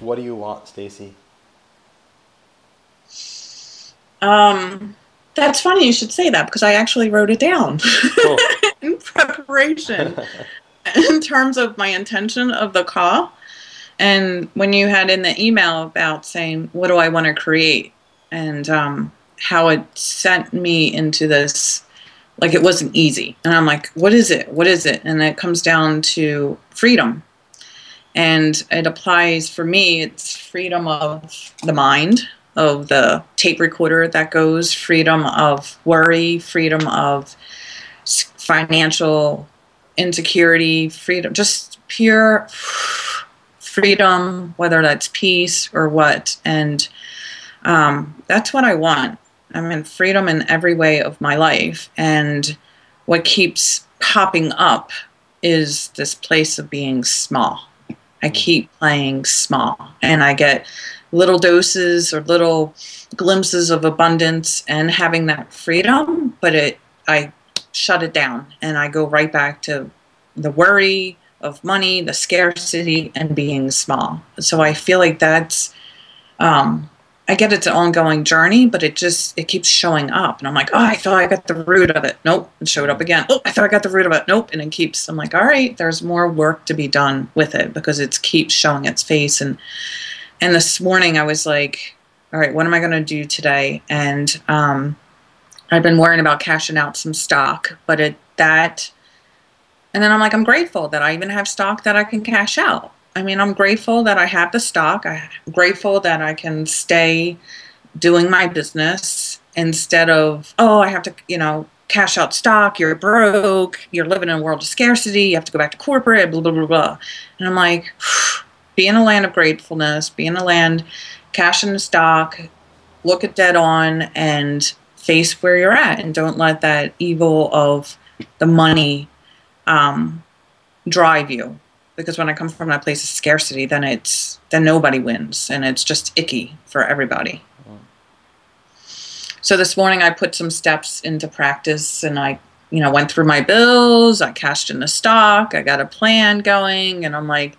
What do you want, Stacy? Um, that's funny you should say that because I actually wrote it down Cool. in preparation in terms of my intention of the call. And when you had in the email about saying, what do I want to create? And how it sent me into this, like it wasn't easy. And I'm like, what is it? What is it? And it comes down to freedom. And it applies for me, it's freedom of the mind, of the tape recorder that goes, freedom of worry, freedom of financial insecurity, freedom, just pure freedom, whether that's peace or what. And that's what I want. I mean, freedom in every way of my life. And what keeps popping up is this place of being small. I keep playing small, and I get little doses or little glimpses of abundance and having that freedom, but I shut it down and I go right back to the worry of money, the scarcity, and being small. So I feel like that's I get it's an ongoing journey, but it keeps showing up. And I'm like, oh, I thought I got the root of it. Nope. It showed up again. Oh, I thought I got the root of it. Nope. And it keeps, I'm like, all right, there's more work to be done with it because it keeps showing its face. And this morning I was like, all right, what am I going to do today? And I've been worrying about cashing out some stock, but and then I'm like, I'm grateful that I even have stock that I can cash out. I mean, I'm grateful that I have the stock. I'm grateful that I can stay doing my business instead of, oh, I have to, cash out stock. You're broke. You're living in a world of scarcity. You have to go back to corporate, blah, blah, blah, blah. And I'm like, be in a land of gratefulness, be in a land, cash in the stock, look it dead on, and face where you're at. And don't let that evil of the money drive you. Because when I come from that place of scarcity, then nobody wins, and it's just icky for everybody. So this morning I put some steps into practice, and I, went through my bills, I cashed in the stock, I got a plan going, and I'm like,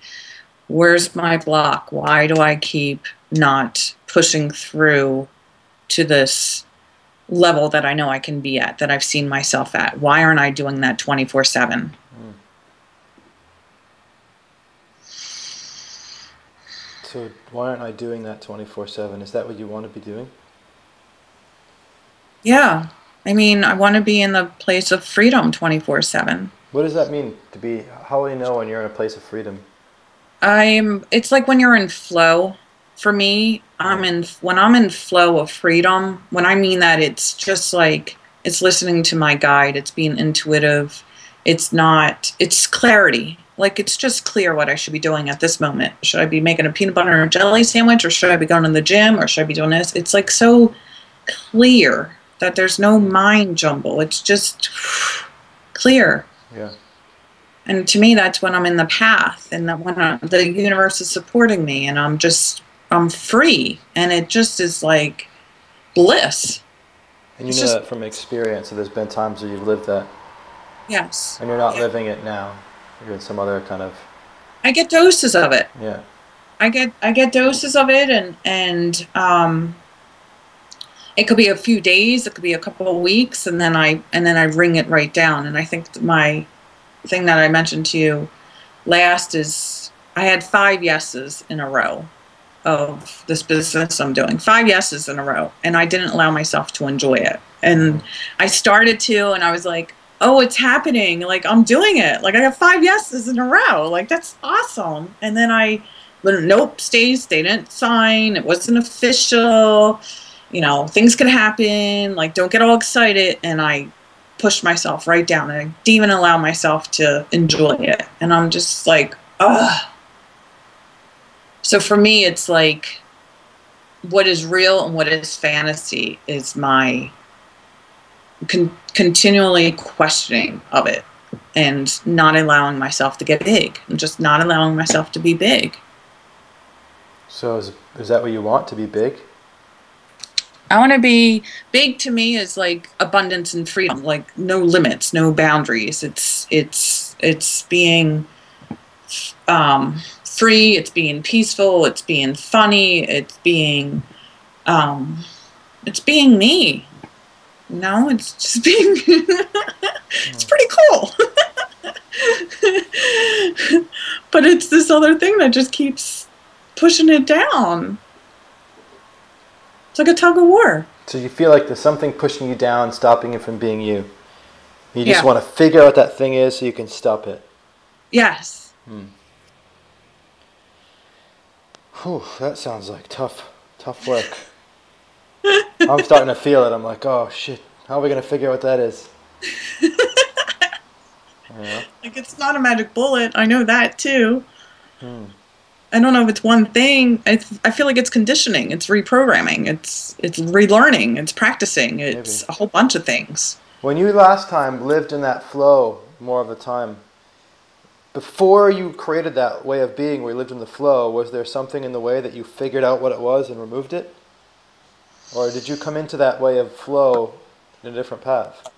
where's my block? Why do I keep not pushing through to this level that I know I can be at, that I've seen myself at? Why aren't I doing that 24/7? So why aren't I doing that 24/7? Is that what you want to be doing? Yeah. I mean, I want to be in the place of freedom 24/7. What does that mean to be? How will you know when you're in a place of freedom? It's like when you're in flow. For me, when I'm in flow of freedom, when I mean that, it's just like, it's listening to my guide. It's being intuitive. It's clarity. Like, it's just clear what I should be doing at this moment. Should I be making a peanut butter and jelly sandwich, or should I be going to the gym, or should I be doing this? It's like so clear that there's no mind jumble. It's just clear. Yeah. And to me, that's when I'm in the path, and that when the universe is supporting me, and I'm free, and it just is like bliss. And you It's know just, that from experience, so there's been times where you've lived that, yes. and you're not Yeah. living it now. You're in some other kind of, I get doses of it. yeah. I get doses of it, and it could be a few days, it could be a couple of weeks, and then I bring it right down. And I think my thing that I mentioned to you last is I had 5 yeses in a row of this business I'm doing. 5 yeses in a row, and I didn't allow myself to enjoy it. And I started to, and I was like, oh, it's happening. Like, I'm doing it. Like, I got 5 yeses in a row. Like, that's awesome. And then nope, Stace, they didn't sign. It wasn't official. Things could happen. Like, don't get all excited. And I pushed myself right down, and I didn't even allow myself to enjoy it. And I'm just like, ugh. So for me, it's like, what is real and what is fantasy is my continually questioning of it, and not allowing myself to get big, and just not allowing myself to be big. So is that what you want, to be big? I want to be big. To me is like abundance and freedom, like no limits, no boundaries. It's being free, it's being peaceful, it's being funny, it's being me. No, it's just being, it's pretty cool. But it's this other thing that just keeps pushing it down. It's like a tug of war. So you feel like there's something pushing you down, stopping you from being you. You just Yeah. want to figure out what that thing is so you can stop it. Yes. Whew, that sounds like tough work. I'm starting to feel it. I'm like, oh shit, how are we going to figure out what that is? Yeah. Like, it's not a magic bullet. I know that too. I don't know if it's one thing. I feel like it's conditioning. It's reprogramming. It's relearning. It's practicing. It's Maybe. a whole bunch of things. When you last time lived in that flow more of the time, before you created that way of being where you lived in the flow, was there something in the way that you figured out what it was and removed it? Or did you come into that way of flow in a different path?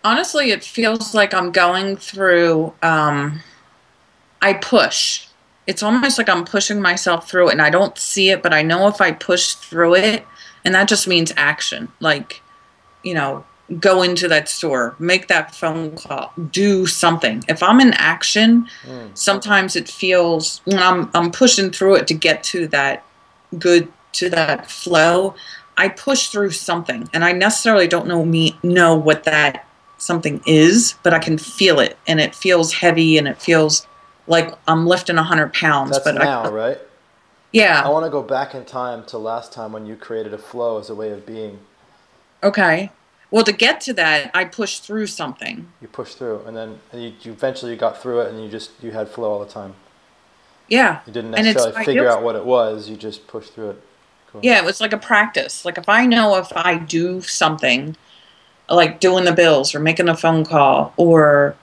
Honestly, it feels like I'm going through, I push. It's almost like I'm pushing myself through it, and I don't see it, but I know if I push through it, and that just means action. Like, go into that store, make that phone call, do something. If I'm in action, sometimes it feels, when I'm pushing through it to get to that flow, I push through something, and I necessarily don't know what that something is, but I can feel it, and it feels heavy, and it feels like I'm lifting 100 pounds. That's but now, right? Yeah. I want to go back in time to last time when you created a flow as a way of being. Okay. Well, to get to that, I pushed through something. You pushed through, and then you eventually got through it, and you had flow all the time. Yeah. You didn't necessarily figure out what it was. You just pushed through it. Cool. Yeah, it was like a practice. Like, if I know if I do something, like doing the bills or making a phone call or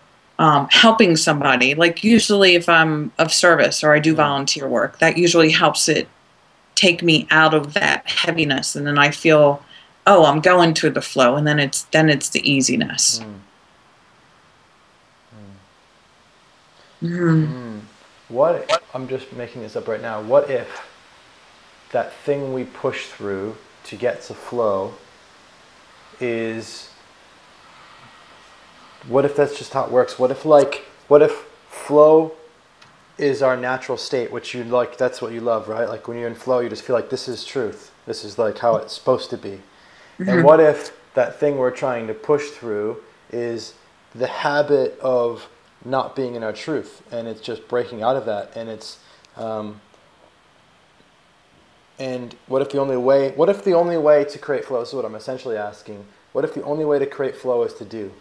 helping somebody, like usually if I'm of service or I do volunteer work, that usually helps it take me out of that heaviness, and then I feel, oh, I'm going to the flow, and then it's the easiness. What, I'm just making this up right now, what if that thing we push through to get to flow is, what if that's just how it works? What if flow is our natural state, which you like, that's what you love, right? Like when you're in flow, you just feel like this is truth. This is like how it's supposed to be. And what if that thing we're trying to push through is the habit of not being in our truth, and it's just breaking out of that, and it's and what if the only way to create flow, this is what I'm essentially asking, what if the only way to create flow is to do?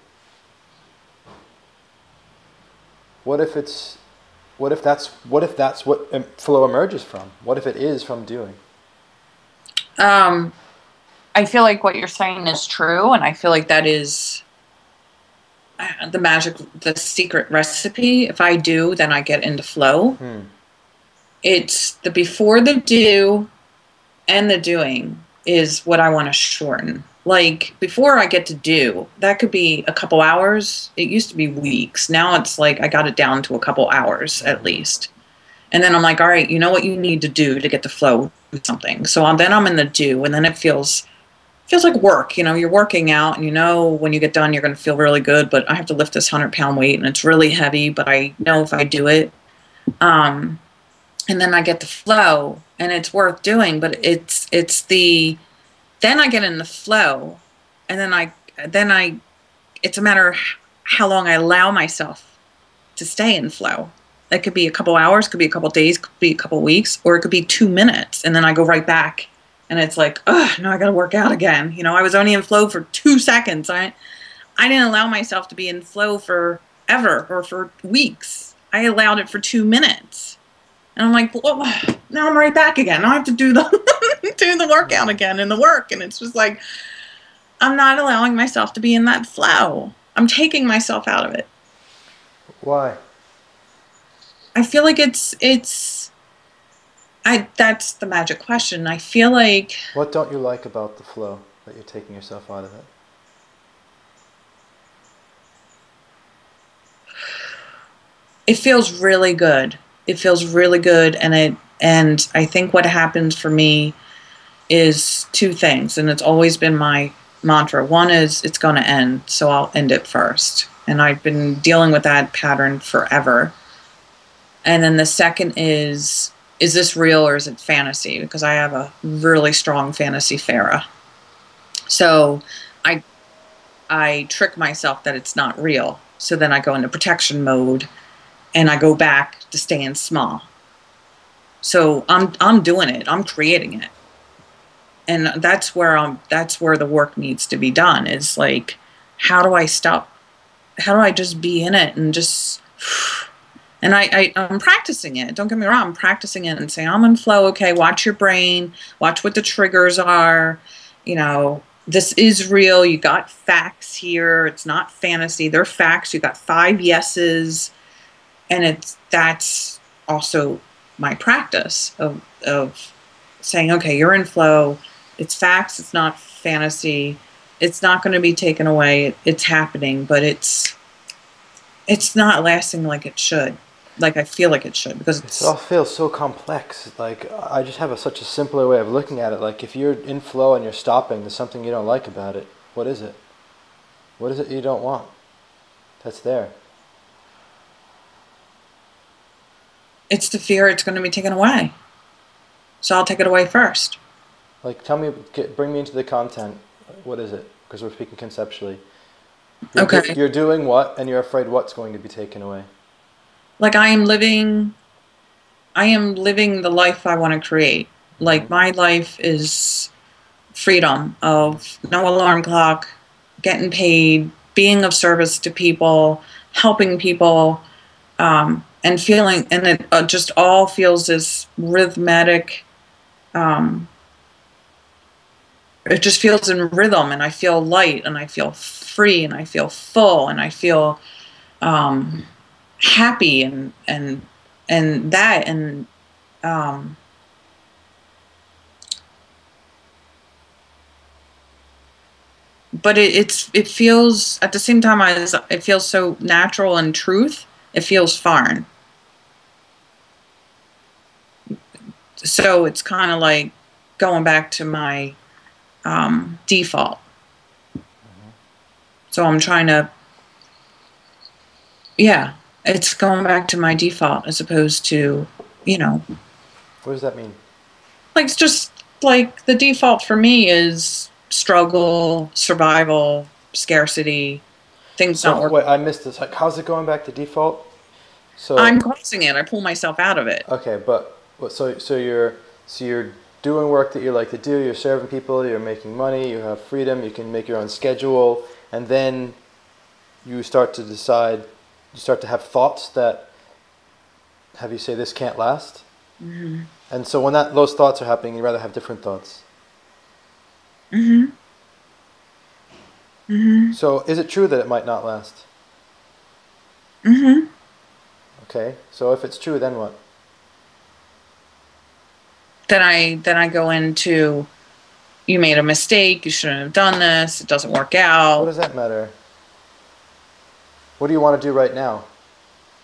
What if that's what flow emerges from? What if it is from doing? I feel like what you're saying is true, and I feel like that is the secret recipe. If I do, then I get into flow. It's the before the do and the doing is what I want to shorten. Like, before I get to do, that could be a couple hours. It used to be weeks. Now it's like I got it down to a couple hours at least. And then I'm like, all right, you know what you need to do to get the flow with something. So then I'm in the do, and then it feels like work. You're working out, and when you get done, you're going to feel really good, but I have to lift this 100-pound weight, and it's really heavy, but I know if I do it, and then I get the flow, and it's worth doing, but then I get in the flow, and then it's a matter of how long I allow myself to stay in flow. It could be a couple hours, could be a couple days, could be a couple weeks, or it could be 2 minutes, and then I go right back. And it's like, oh, no, I got to work out again. I was only in flow for 2 seconds. I didn't allow myself to be in flow forever or for weeks. I allowed it for 2 minutes. And I'm like, well, now I'm right back again. Now I have to do the workout again and the work. And it's just like, I'm not allowing myself to be in that flow. I'm taking myself out of it. Why? I feel like that's the magic question. I feel like... What don't you like about the flow that you're taking yourself out of it? It feels really good. It feels really good, and I think what happens for me is two things, and it's always been my mantra. One is it's going to end, so I'll end it first. And I've been dealing with that pattern forever. And then the second is this real or is it fantasy? Because I have a really strong fantasy Farah. So I I trick myself that it's not real. So then I go into protection mode and I go back to staying small. So I'm doing it. I'm creating it. And that's where the work needs to be done, is like, how do I stop? How do I just be in it and just, and I'm practicing it. Don't get me wrong. I'm practicing it and saying, I'm in flow. Okay. Watch your brain, watch what the triggers are. You know, this is real. You got facts here. It's not fantasy. They're facts. You got 5 yeses. And that's also my practice of saying, okay, you're in flow. It's facts. It's not fantasy. It's not going to be taken away. It's happening, but it's not lasting like it should. Like I feel like it should, because it all feels so complex. Like I just have such a simpler way of looking at it. Like if you're in flow and you're stopping, there's something you don't like about it. What is it? What is it you don't want? That's there. It's the fear it's going to be taken away. So I'll take it away first. Like bring me into the content. What is it? Because we're speaking conceptually. Okay. You're doing what, and you're afraid what's going to be taken away? Like I am living the life I want to create. Like my life is freedom of no alarm clock, getting paid, being of service to people, helping people, and feeling, and it just all feels this rhythmic. It just feels in rhythm, and I feel light, and I feel free, and I feel full, and I feel happy, and that, and but it feels at the same time as it feels so natural and truth. It feels foreign. So it's kind of like going back to my default. So I'm trying to, yeah, it's going back to my default as opposed to, you know. What does that mean? Like, it's just like the default for me is struggle, survival, scarcity, things not working. Wait, I missed this. Like, how's it going back to default? So I'm causing it. I pull myself out of it. Okay, but so you're doing work that you like to do. You're serving people. You're making money. You have freedom. You can make your own schedule, and then you start to decide. You start to have thoughts that have you say this can't last. Mm-hmm. And so when those thoughts are happening, you'd rather have different thoughts. Mm-hmm. Mm-hmm. So is it true that it might not last? Mm-hmm. Okay. So if it's true, then what? Then I go into, you made a mistake, you shouldn't have done this, it doesn't work out. What does that matter? What do you want to do right now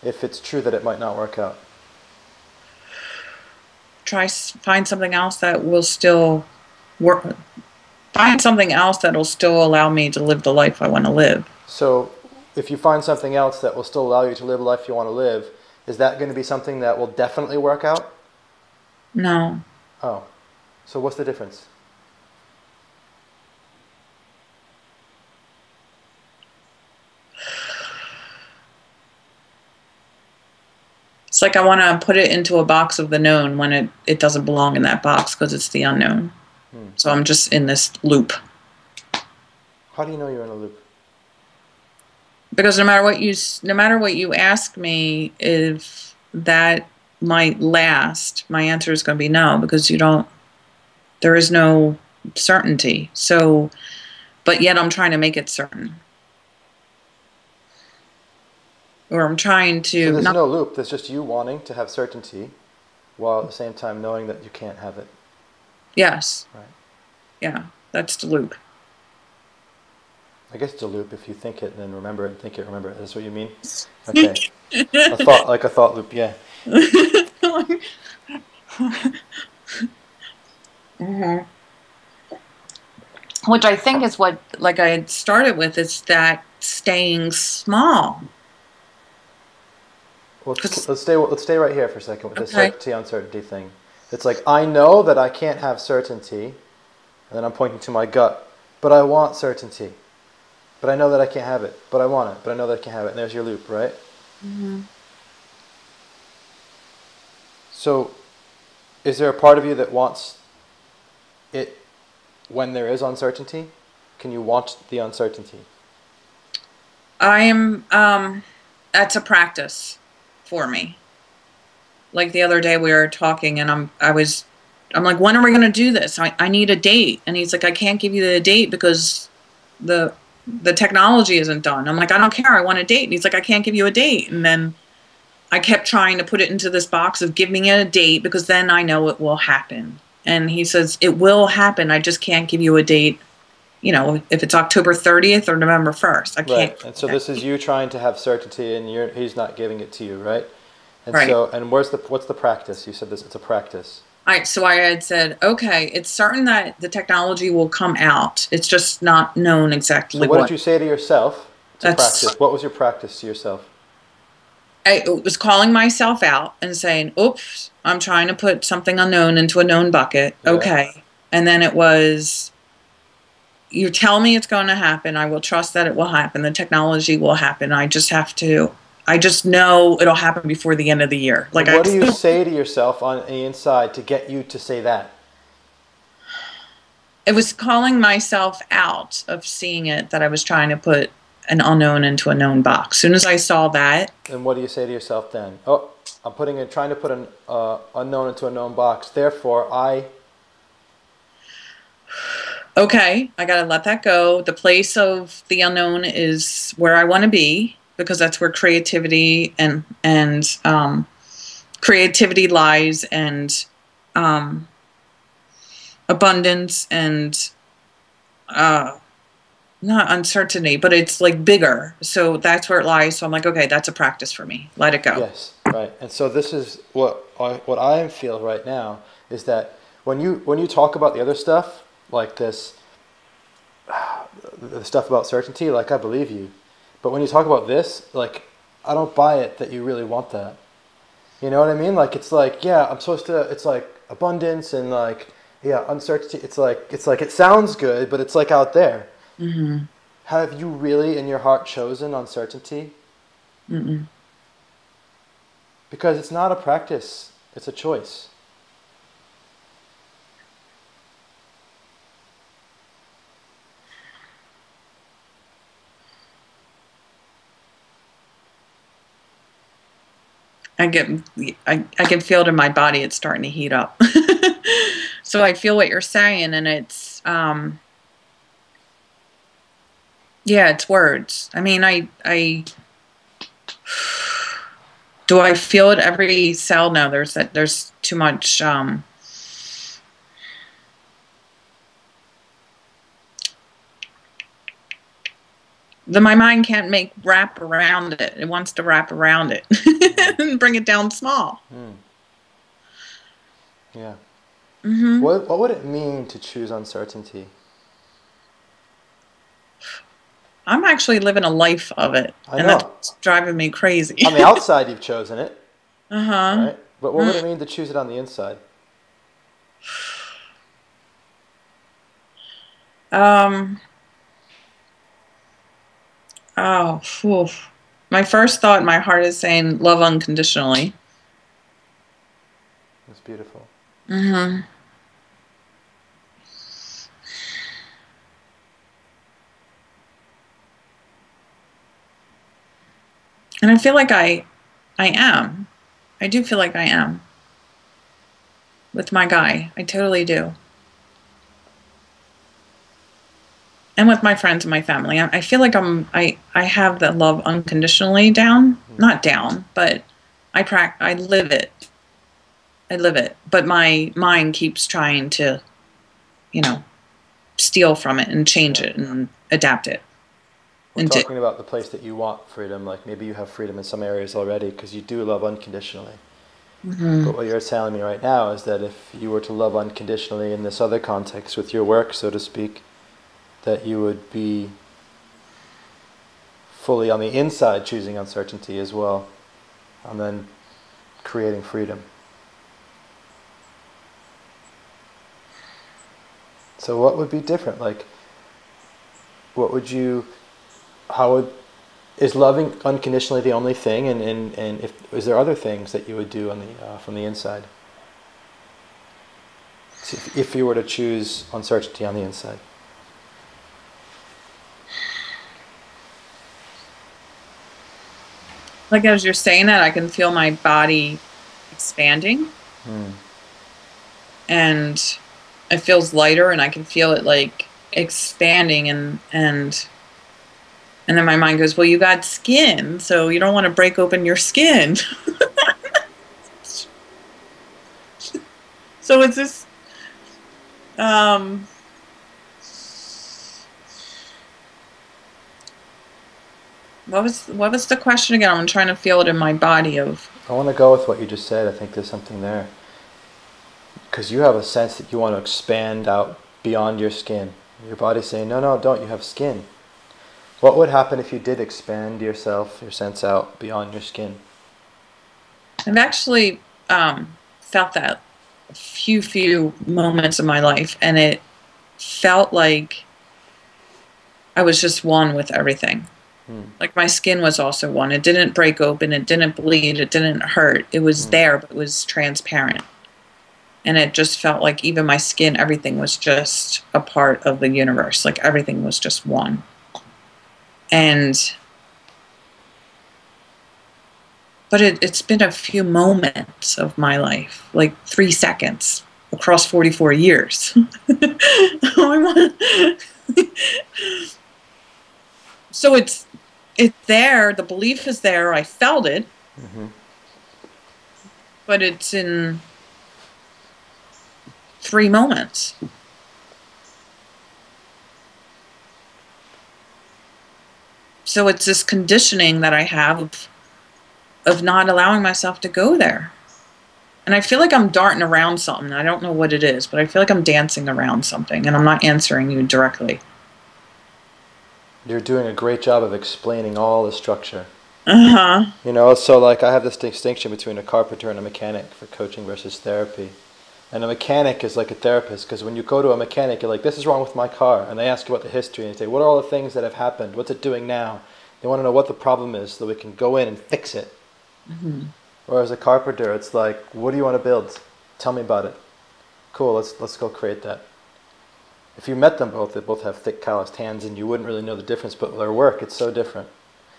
if it's true that it might not work out? Find something else that will still work. Find something else that will still allow me to live the life I want to live. So if you find something else that will still allow you to live the life you want to live, is that going to be something that will definitely work out? No. Oh. So what's the difference? It's like I want to put it into a box of the known when it doesn't belong in that box because it's the unknown. So I'm just in this loop. How do you know you're in a loop? Because no matter what you ask me, if that might last, my answer is going to be no, because there is no certainty. So, but yet I'm trying to make it certain. Or I'm trying to... So there's no loop. There's just you wanting to have certainty while at the same time knowing that you can't have it. Yes. Right. Yeah, that's the loop. I guess it's a loop. If you think it, then remember it, and think it, remember it. That's what you mean? Okay. A thought loop, yeah. Mhm. Which I think is what, like I had started with, is that staying small. Well, let's stay right here for a second with the Okay. certainty uncertainty thing. It's like I know that I can't have certainty, and then I'm pointing to my gut, but I want certainty. But I know that I can't have it, but I want it, but I know that I can't have it. And there's your loop, right? Mm-hmm. So, is there a part of you that wants it when there is uncertainty? Can you want the uncertainty? That's a practice for me. Like the other day we were talking and I'm like, when are we going to do this? I need a date. And he's like, I can't give you the date because the technology isn't done. I'm like, I don't care. I want a date. And he's like, I can't give you a date. And then I kept trying to put it into this box of give me a date because then I know it will happen. And he says, it will happen. I just can't give you a date. You know, if it's October 30th or November 1st, I can't. Right. And so this is you trying to have certainty, and he's not giving it to you, right? And right. So, and what's the practice? You said this. It's a practice. So I had said, okay, it's certain that the technology will come out. It's just not known exactly. So what did you say to yourself to practice? What was your practice to yourself? I was calling myself out and saying, oops, I'm trying to put something unknown into a known bucket. Yeah. Okay. And then it was, you tell me it's going to happen. I will trust that it will happen. The technology will happen. I just know it'll happen before the end of the year. Like, what do you say to yourself on the inside to get you to say that? It was calling myself out of seeing it, that I was trying to put an unknown into a known box. As soon as I saw that. And what do you say to yourself then? Oh, I'm trying to put an unknown into a known box. Therefore, okay, I got to let that go. The place of the unknown is where I want to be, because that's where creativity and creativity lies, and abundance, and not uncertainty, but it's like bigger. So that's where it lies. So I'm like, okay, that's a practice for me. Let it go. Yes, right. And so this is what I feel right now is that when you talk about the other stuff, like this, the stuff about certainty, like I believe you. But when you talk about this, like, I don't buy it that you really want that. You know what I mean? Like, it's like, yeah, I'm supposed to, it's like abundance and like, yeah, uncertainty. It's like it sounds good, but it's like out there. Mm-hmm. Have you really in your heart chosen uncertainty? Mm-mm. Because it's not a practice, it's a choice. I can feel it in my body. It's starting to heat up. So I feel what you're saying, and it's, yeah, it's words. I mean, do I feel it every cell? No, there's too much, my mind can't wrap around it. It wants to wrap around it and bring it down small. Mm. Yeah. Mm-hmm. What would it mean to choose uncertainty? I'm actually living a life of it. I know. That's driving me crazy. On the outside, you've chosen it. Uh-huh. Right? But what would it mean to choose it on the inside? Oh, whew. My first thought in my heart is saying love unconditionally. That's beautiful. Mm-hmm. And I feel like I am. I do feel like I am. With my guy. I totally do. And with my friends and my family. I feel like I have that love unconditionally down. Not down, but I live it. I live it. But my mind keeps trying to, steal from it and change it and adapt it. We're talking about the place that you want freedom. Like maybe you have freedom in some areas already because you do love unconditionally. But what you're telling me right now is that if you were to love unconditionally in this other context with your work, so to speak, that you would be fully on the inside choosing uncertainty as well, and then creating freedom. So what would be different? Like, what would you, how would, is loving unconditionally the only thing? And if, is there other things that you would do on the, from the inside? So if you were to choose uncertainty on the inside. Like as you're saying that, I can feel my body expanding. And it feels lighter, and I can feel it like expanding, and then my mind goes, well, you got skin, so you don't want to break open your skin. So it's this what was the question again? I'm trying to feel it in my body of. I want to go with what you just said. I think there's something there. Because you have a sense that you want to expand out beyond your skin. Your body's saying, no, don't, you have skin. What would happen if you did expand yourself, your sense out beyond your skin? I've actually felt that a few moments in my life, and it felt like I was just one with everything. Like my skin was also one. It didn't break open, it didn't bleed, it didn't hurt. It was there, but it was transparent. And it just felt like even my skin, everything was just a part of the universe. Like everything was just one. But it's been a few moments of my life, like 3 seconds across 44 years. So it's there, the belief is there, I felt it, but it's in 3 moments. So it's this conditioning that I have of not allowing myself to go there. And I feel like I'm darting around something. I don't know what it is, but I feel like I'm dancing around something, and I'm not answering you directly. You're doing a great job of explaining all the structure. Uh-huh. You know, so like I have this distinction between a carpenter and a mechanic for coaching versus therapy. And a mechanic is like a therapist, because when you go to a mechanic, you're like, this is wrong with my car. And they ask you about the history, and they say, what are all the things that have happened? What's it doing now? They want to know what the problem is so that we can go in and fix it. Whereas a carpenter, it's like, what do you want to build? Tell me about it. Cool, let's go create that. If you met them both, they both have thick calloused hands, and you wouldn't really know the difference, but with their work, it's so different.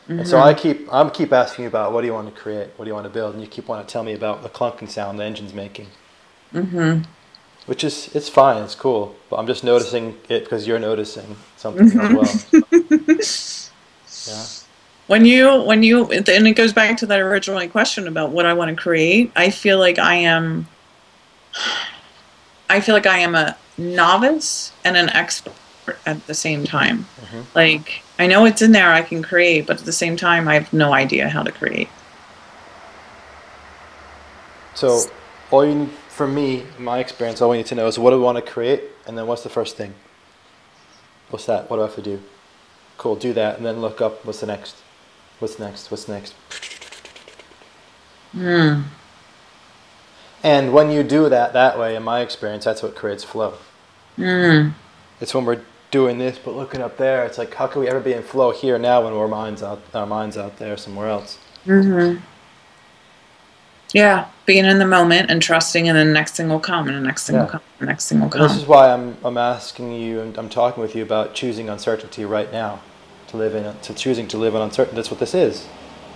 And so I keep asking you about, what do you want to create? What do you want to build? And you keep wanting to tell me about the clunking sound the engine's making. Which is, it's fine, it's cool. But I'm just noticing it because you're noticing something as well. Yeah. When you, and it goes back to that original question about what I want to create, I feel like I am a novice and an expert at the same time. Like, I know it's in there, I can create, but at the same time, I have no idea how to create. So, all you need, for me, in my experience, all we need to know is what do we want to create, and then what's the first thing? What's that? What do I have to do? Cool, do that, and then look up, what's the next? What's next? What's next? And when you do that way, in my experience, that's what creates flow. It's when we're doing this, but looking up there, it's like, how can we ever be in flow here now when our mind's out there somewhere else? Yeah, being in the moment and trusting, and then the next thing will come, and the next thing will come, and the next thing will come. And this is why I'm asking you, and I'm talking with you about choosing uncertainty right now, choosing to live in uncertainty. That's what this is.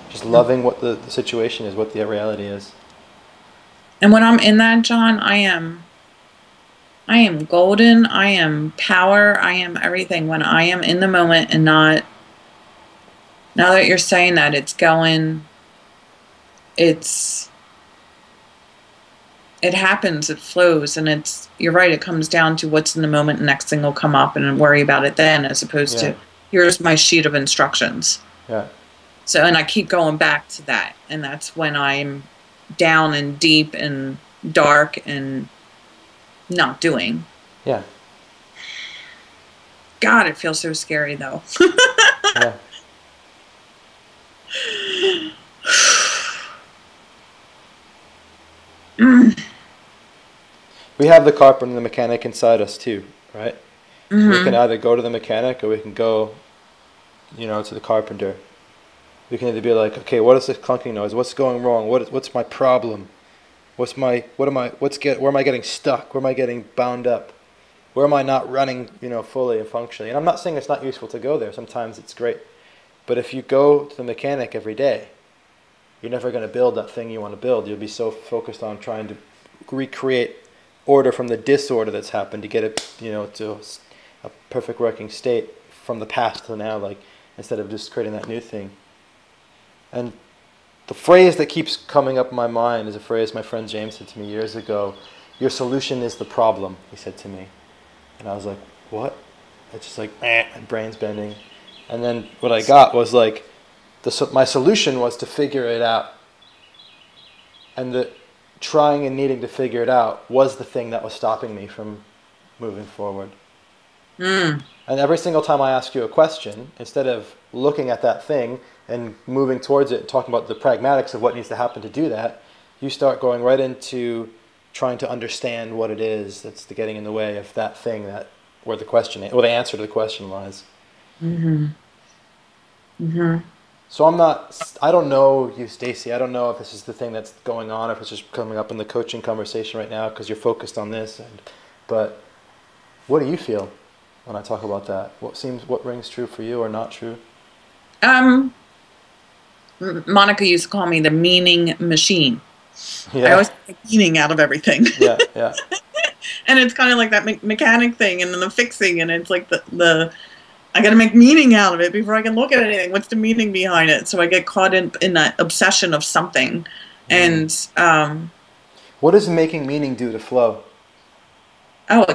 Just loving what the situation is, what the reality is. And when I'm in that, John, I am golden. I am power. I am everything. When I am in the moment and not. Now that you're saying that, it's going. It happens. It flows, and you're right. It comes down to what's in the moment. And next thing will come up, and worry about it then, as opposed to here's my sheet of instructions. Yeah. So, and I keep going back to that. And that's when I'm down and deep and dark and not doing. Yeah. God, it feels so scary though. Yeah. We have the carpenter and the mechanic inside us too, right? Mm-hmm. We can either go to the mechanic or we can go, to the carpenter. We can either be like, okay, what is this clunking noise? What's going wrong? What's my problem? Where am I getting stuck? Where am I getting bound up? Where am I not running, fully and functionally? And I'm not saying it's not useful to go there. Sometimes it's great. But if you go to the mechanic every day, you're never going to build that thing you want to build. You'll be so focused on trying to recreate order from the disorder that's happened to get it, to a perfect working state from the past to now, like, instead of just creating that new thing. And the phrase that keeps coming up in my mind is a phrase my friend James said to me years ago. Your solution is the problem, he said to me. And I was like, what? It's just like, and brain's bending. And then what I got was like, my solution was to figure it out. And the trying and needing to figure it out was the thing that was stopping me from moving forward. And every single time I ask you a question, instead of looking at that thing and moving towards it and talking about the pragmatics of what needs to happen to do that, you start going right into trying to understand what it is that's getting in the way of that thing where the answer to the question lies. Mm-hmm. Mm-hmm. So I don't know you, Stacy. I don't know if this is the thing that's going on, if it's just coming up in the coaching conversation right now because you're focused on this. But what do you feel when I talk about that? What rings true for you or not true? Monica used to call me the meaning machine. Yeah. I always make meaning out of everything. Yeah, yeah. And it's kind of like that mechanic thing and then the fixing, and it's like the I got to make meaning out of it before I can look at anything. What's the meaning behind it? So I get caught in that obsession of something. And what does making meaning do to flow? Oh,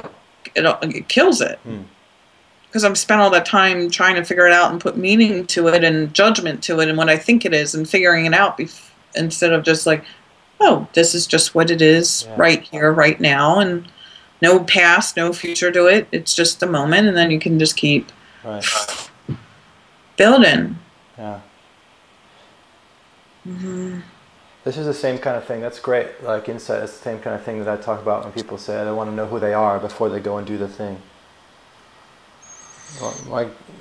it kills it. Because I've spent all that time trying to figure it out and put meaning to it and judgment to it and what I think it is and figuring it out instead of just like, oh, this is just what it is right here, right now, and no past, no future to it. It's just the moment, and then you can just keep building. Yeah. Mm-hmm. This is the same kind of thing. That's great. Like insight, it's the same kind of thing that I talk about when people say they want to know who they are before they go and do the thing. Well,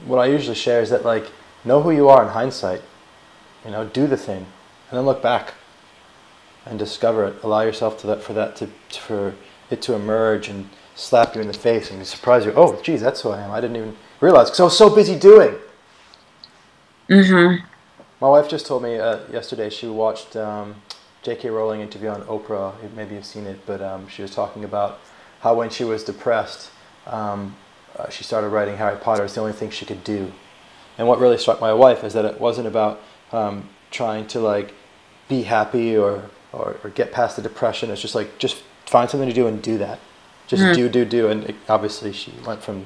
what I usually share is that, like, know who you are in hindsight. Do the thing, and then look back and discover it. Allow yourself for it to emerge and slap you in the face and surprise you. Oh, geez, that's who I am. I didn't even realize because I was so busy doing. Mm-hmm. My wife just told me yesterday she watched J.K. Rowling interview on Oprah. Maybe you've seen it, but she was talking about how when she was depressed, she started writing Harry Potter. It's the only thing she could do. And what really struck my wife is that it wasn't about trying to like be happy or get past the depression. It's just like, just find something to do and do that. Just do. And obviously she went from,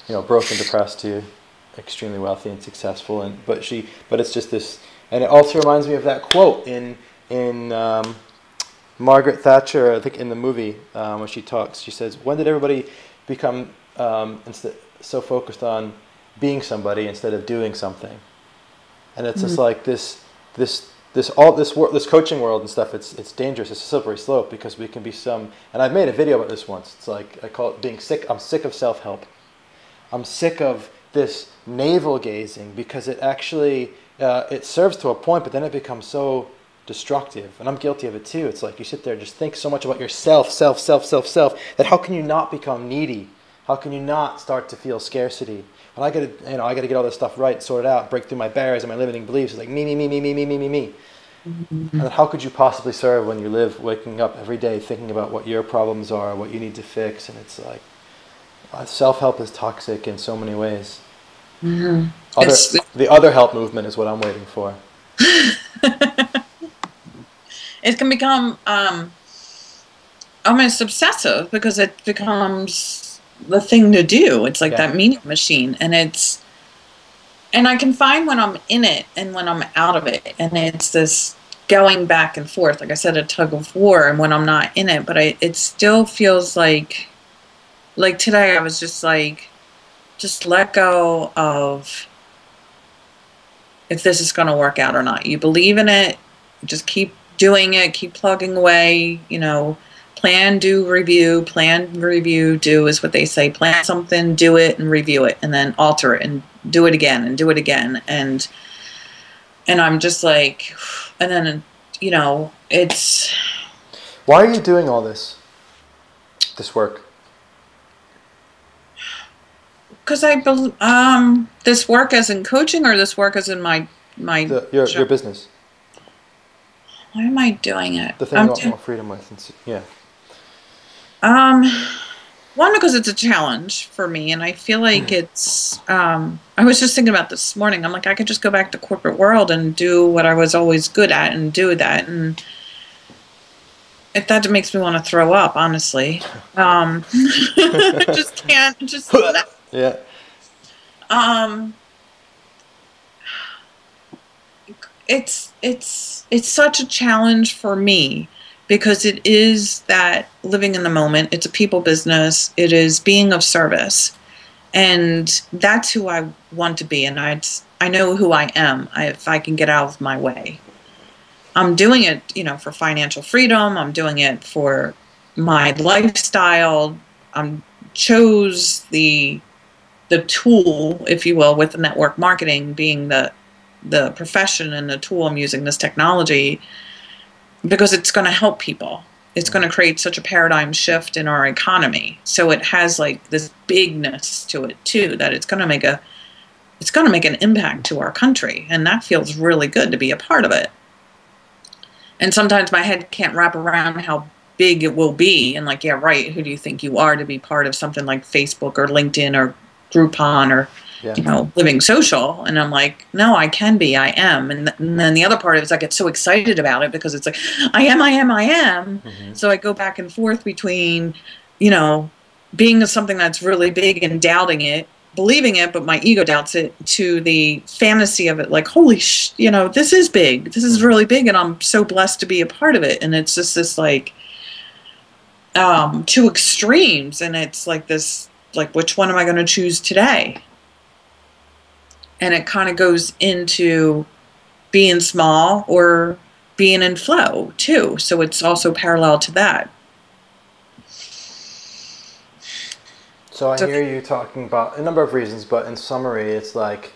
broke and depressed to extremely wealthy and successful. But it's just this, and it also reminds me of that quote in Margaret Thatcher, I think in the movie, when she talks, she says, when did everybody become so focused on being somebody instead of doing something? And it's just like this coaching world and stuff. It's dangerous. It's a slippery slope because we can be and I've made a video about this once. It's like I call it being sick. I'm sick of self-help. I'm sick of this navel gazing because it actually it serves to a point, but then it becomes so destructive, and I'm guilty of it too. It's like you sit there and just think so much about yourself, self, that how can you not become needy? How can you not start to feel scarcity? And I gotta get all this stuff right, sort it out, break through my barriers and my limiting beliefs. It's like me. And then how could you possibly serve when you live waking up every day thinking about what your problems are, what you need to fix? And it's like self-help is toxic in so many ways. The other help movement is what I'm waiting for. It can become almost obsessive because it becomes the thing to do. It's like that meaning machine, and it's And I can find when I'm in it and when I'm out of it. And it's this going back and forth, like I said, a tug of war, and when I'm not in it. But it still feels like today I was just like, just let go of if this is going to work out or not. You believe in it, just keep doing it, keep plugging away, plan, do, review, do is what they say. Plan something, do it, and review it, and then alter it, and do it again, and do it again. And I'm just like, and then, it's... Why are you doing all this work? Because this work as in coaching, or this work as in your business. Why am I doing it? The thing you want more freedom with. Yeah. One, because it's a challenge for me, and I feel like it's, I was just thinking about this morning. I'm like, I could just go back to corporate world and do what I was always good at and do that. And that makes me want to throw up, honestly. Just can't, just... Yeah. It's such a challenge for me, because it is that living in the moment. It's a people business. It is being of service, and that's who I want to be. And I know who I am if I can get out of my way. I'm doing it, for financial freedom. I'm doing it for my lifestyle. Chose the tool, if you will, with the network marketing being the profession and the tool I'm using, this technology, because it's going to help people. It's going to create such a paradigm shift in our economy. So it has like this bigness to it too, that it's going to make an impact to our country. And that feels really good to be a part of it. And sometimes my head can't wrap around how big it will be. And like, yeah, right. Who do you think you are to be part of something like Facebook or LinkedIn or Groupon or, Living Social? And I'm like, no, I can be, I am. And then the other part of it is I get so excited about it, because it's like, I am. Mm-hmm. So I go back and forth between, being something that's really big and doubting it, believing it, but my ego doubts it, to the fantasy of it. Like, holy this is big. This is really big. And I'm so blessed to be a part of it. And it's just this like, two extremes. And it's like this, like, which one am I going to choose today? And it kind of goes into being small or being in flow too. So it's also parallel to that. So I hear you talking about a number of reasons, but in summary, it's like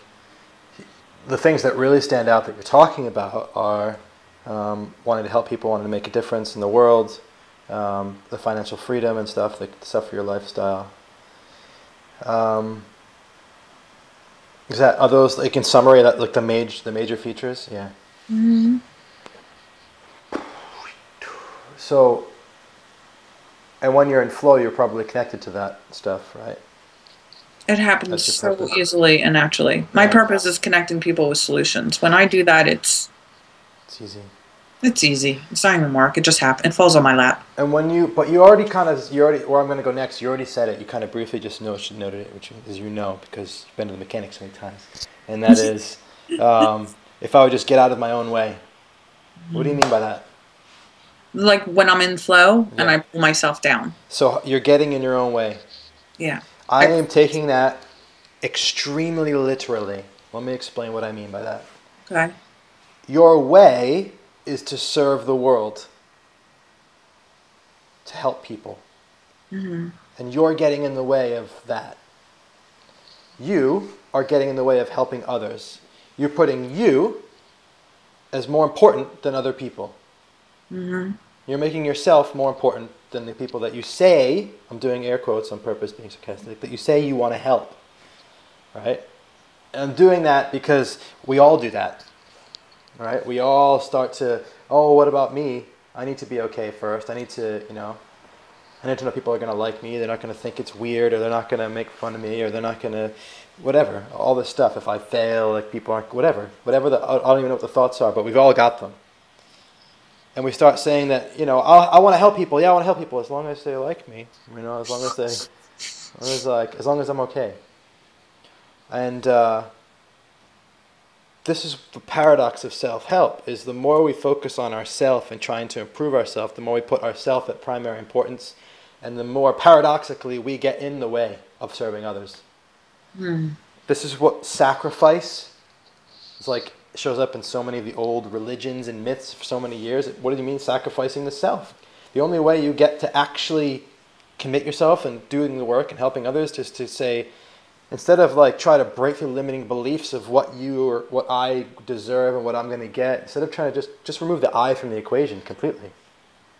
the things that really stand out that you're talking about are wanting to help people, wanting to make a difference in the world, the financial freedom and stuff, like stuff for your lifestyle. Are those, like, in summary, that like the major features? Yeah. Mm-hmm. So, and when you're in flow, you're probably connected to that stuff, right? It happens so easily and naturally. My purpose is connecting people with solutions. When I do that, it's easy. It's easy. It's not even work. It just happens. It falls on my lap. And when you already where I'm going to go next, you already said it. You kind of briefly just noted it, which is, because you've been to the mechanic so many times. And that is, if I would just get out of my own way. What do you mean by that? Like when I'm in flow and I pull myself down. So you're getting in your own way. Yeah. I am taking that extremely literally. Let me explain what I mean by that. Okay. Your way is to serve the world, to help people. Mm-hmm. And you're getting in the way of that. You are getting in the way of helping others. You're putting you as more important than other people. Mm-hmm. You're making yourself more important than the people that you say, I'm doing air quotes on purpose, being sarcastic, that you say you want to help. Right? And I'm doing that because we all do that. Right? We all start to, what about me? I need to be okay first. I need to know people are going to like me. They're not going to think it's weird, or they're not going to make fun of me, or they're not going to, whatever. All this stuff. If I fail, like, people aren't, whatever. I don't even know what the thoughts are, but we've all got them. And we start saying that, I want to help people. Yeah, I want to help people as long as they like me. As long as I'm okay. And this is the paradox of self-help, is the more we focus on ourself and trying to improve ourselves, the more we put ourself at primary importance, and the more paradoxically we get in the way of serving others. This is what sacrifice is like. It shows up in so many of the old religions and myths for so many years. What do you mean sacrificing the self? The only way you get to actually commit yourself and doing the work and helping others is to say, instead of like try to break through limiting beliefs of what you or what I deserve and what I'm going to get, instead of trying to just remove the I from the equation completely.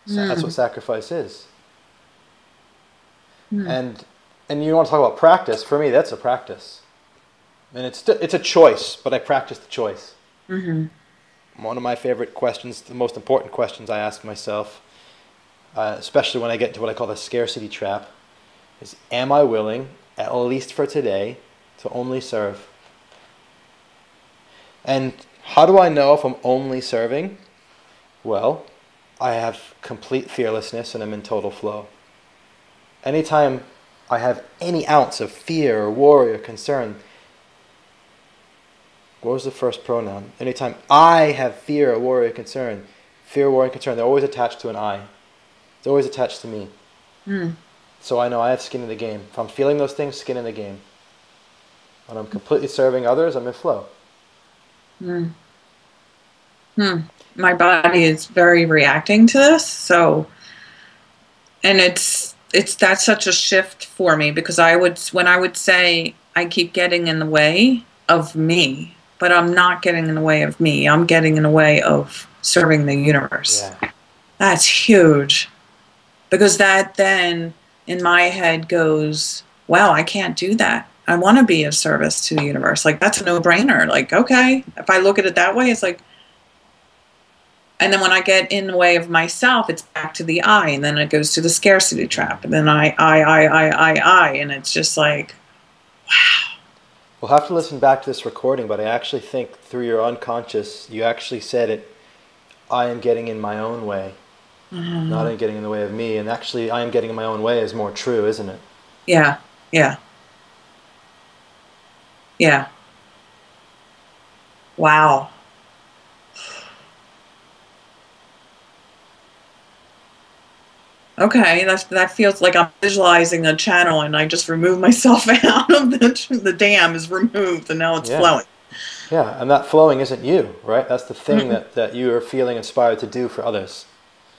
So that's what sacrifice is. And you want to talk about practice? For me, that's a practice, and it's a choice. But I practice the choice. One of my favorite questions, the most important questions I ask myself, especially when I get into what I call the scarcity trap, is: am I willing, at least for today, to only serve? And how do I know if I'm only serving? Well, I have complete fearlessness and I'm in total flow. Anytime I have any ounce of fear or worry or concern, what was the first pronoun? Anytime I have fear or worry or concern, fear, worry, and concern, they're always attached to an I. It's always attached to me. So I know I have skin in the game. If I'm feeling those things, skin in the game. When I'm completely serving others, I'm in flow. My body is very reacting to this, so, and that's such a shift for me, because when I would say I keep getting in the way of me, but I'm not getting in the way of me. I'm getting in the way of serving the universe. Yeah. That's huge, because that then in my head goes, wow, I can't do that. I want to be of service to the universe. Like, that's a no-brainer. Like, okay, if I look at it that way, it's like, and then when I get in the way of myself, it's back to the I, and then it goes to the scarcity trap, and then I, and it's just like, wow. We'll have to listen back to this recording, but I actually think through your unconscious, you actually said it, I am getting in my own way, not in getting in the way of me. And actually, I am getting in my own way is more true, isn't it? Yeah, yeah. Yeah. Wow. Okay, that feels like I'm visualizing a channel, and I just remove myself out of the dam is removed, and now it's flowing. Yeah, and that flowing isn't you, right? That's the thing that you are feeling inspired to do for others.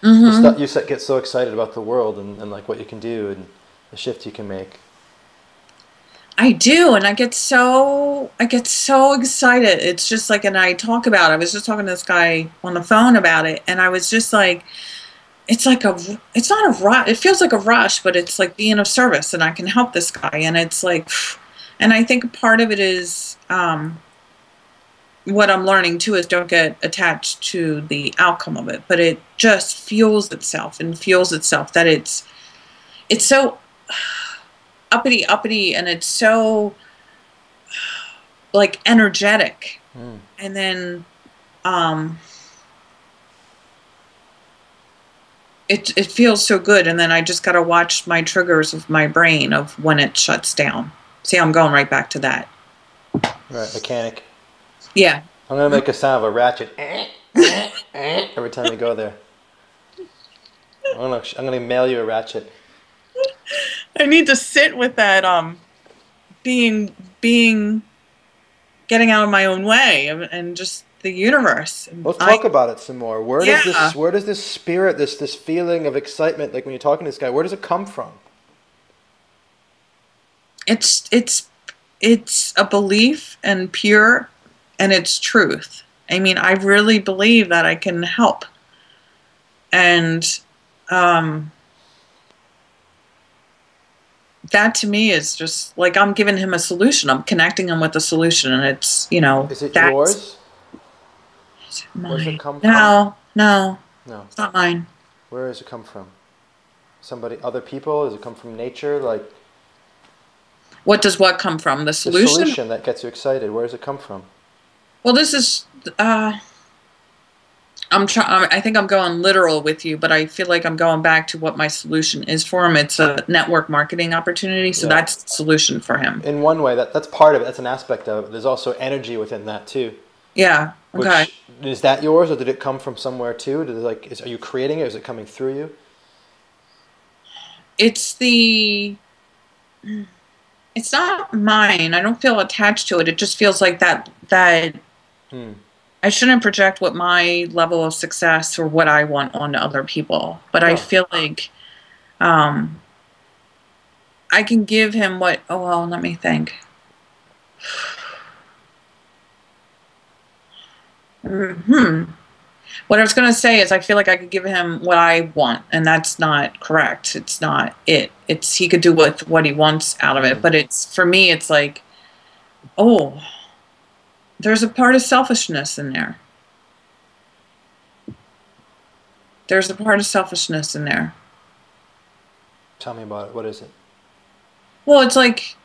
You get so excited about the world and like what you can do and the shift you can make. I do, and I get so excited. It's just like, and I talk about it. I was just talking to this guy on the phone about it, and I was just like, it's not a rush. It feels like a rush, but it's like being of service, and I can help this guy. And it's like, and I think part of it is, what I'm learning too is don't get attached to the outcome of it, but it just fuels itself that it's so uppity, and it's so like energetic. And then, it feels so good, and then I just got to watch my triggers of my brain of when it shuts down. See, I'm going right back to that. Right, mechanic. Yeah. I'm going to make a sound of a ratchet every time we go there. I'm going to mail you a ratchet. I need to sit with that getting out of my own way and just the universe. Let's talk about it some more. Where does this spirit, this feeling of excitement, like when you're talking to this guy, where does it come from? It's a belief, and pure, and it's truth. I mean, I really believe that I can help. And that to me is just like I'm giving him a solution. I'm connecting him with a solution, and it's, Is it yours? Is it mine? Where does it come from? No. It's not mine. Where does it come from? Other people? Does it come from nature? Like, what does what come from? The solution? The solution that gets you excited. Where does it come from? Well, this is, I think I'm going literal with you, but I feel like I'm going back to what my solution is for him. It's a network marketing opportunity, so that's the solution for him. In one way, that's part of it. That's an aspect of it. There's also energy within that too. Yeah. Okay. Which is that yours, or did it come from somewhere too? Did it, like, are you creating it? Or is it coming through you? It's the it's not mine. I don't feel attached to it. It just feels like that Hmm. I shouldn't project what my level of success or what I want onto other people. But I No. feel like um I can give him what oh well, let me think. Hmm. What I was going to say is I feel like I could give him what I want, and that's not correct. It's not it. It's he could do with what he wants out of it, Hmm. but it's for me it's like, "Oh, there's a part of selfishness in there. There's a part of selfishness in there." Tell me about it. What is it? Well, it's like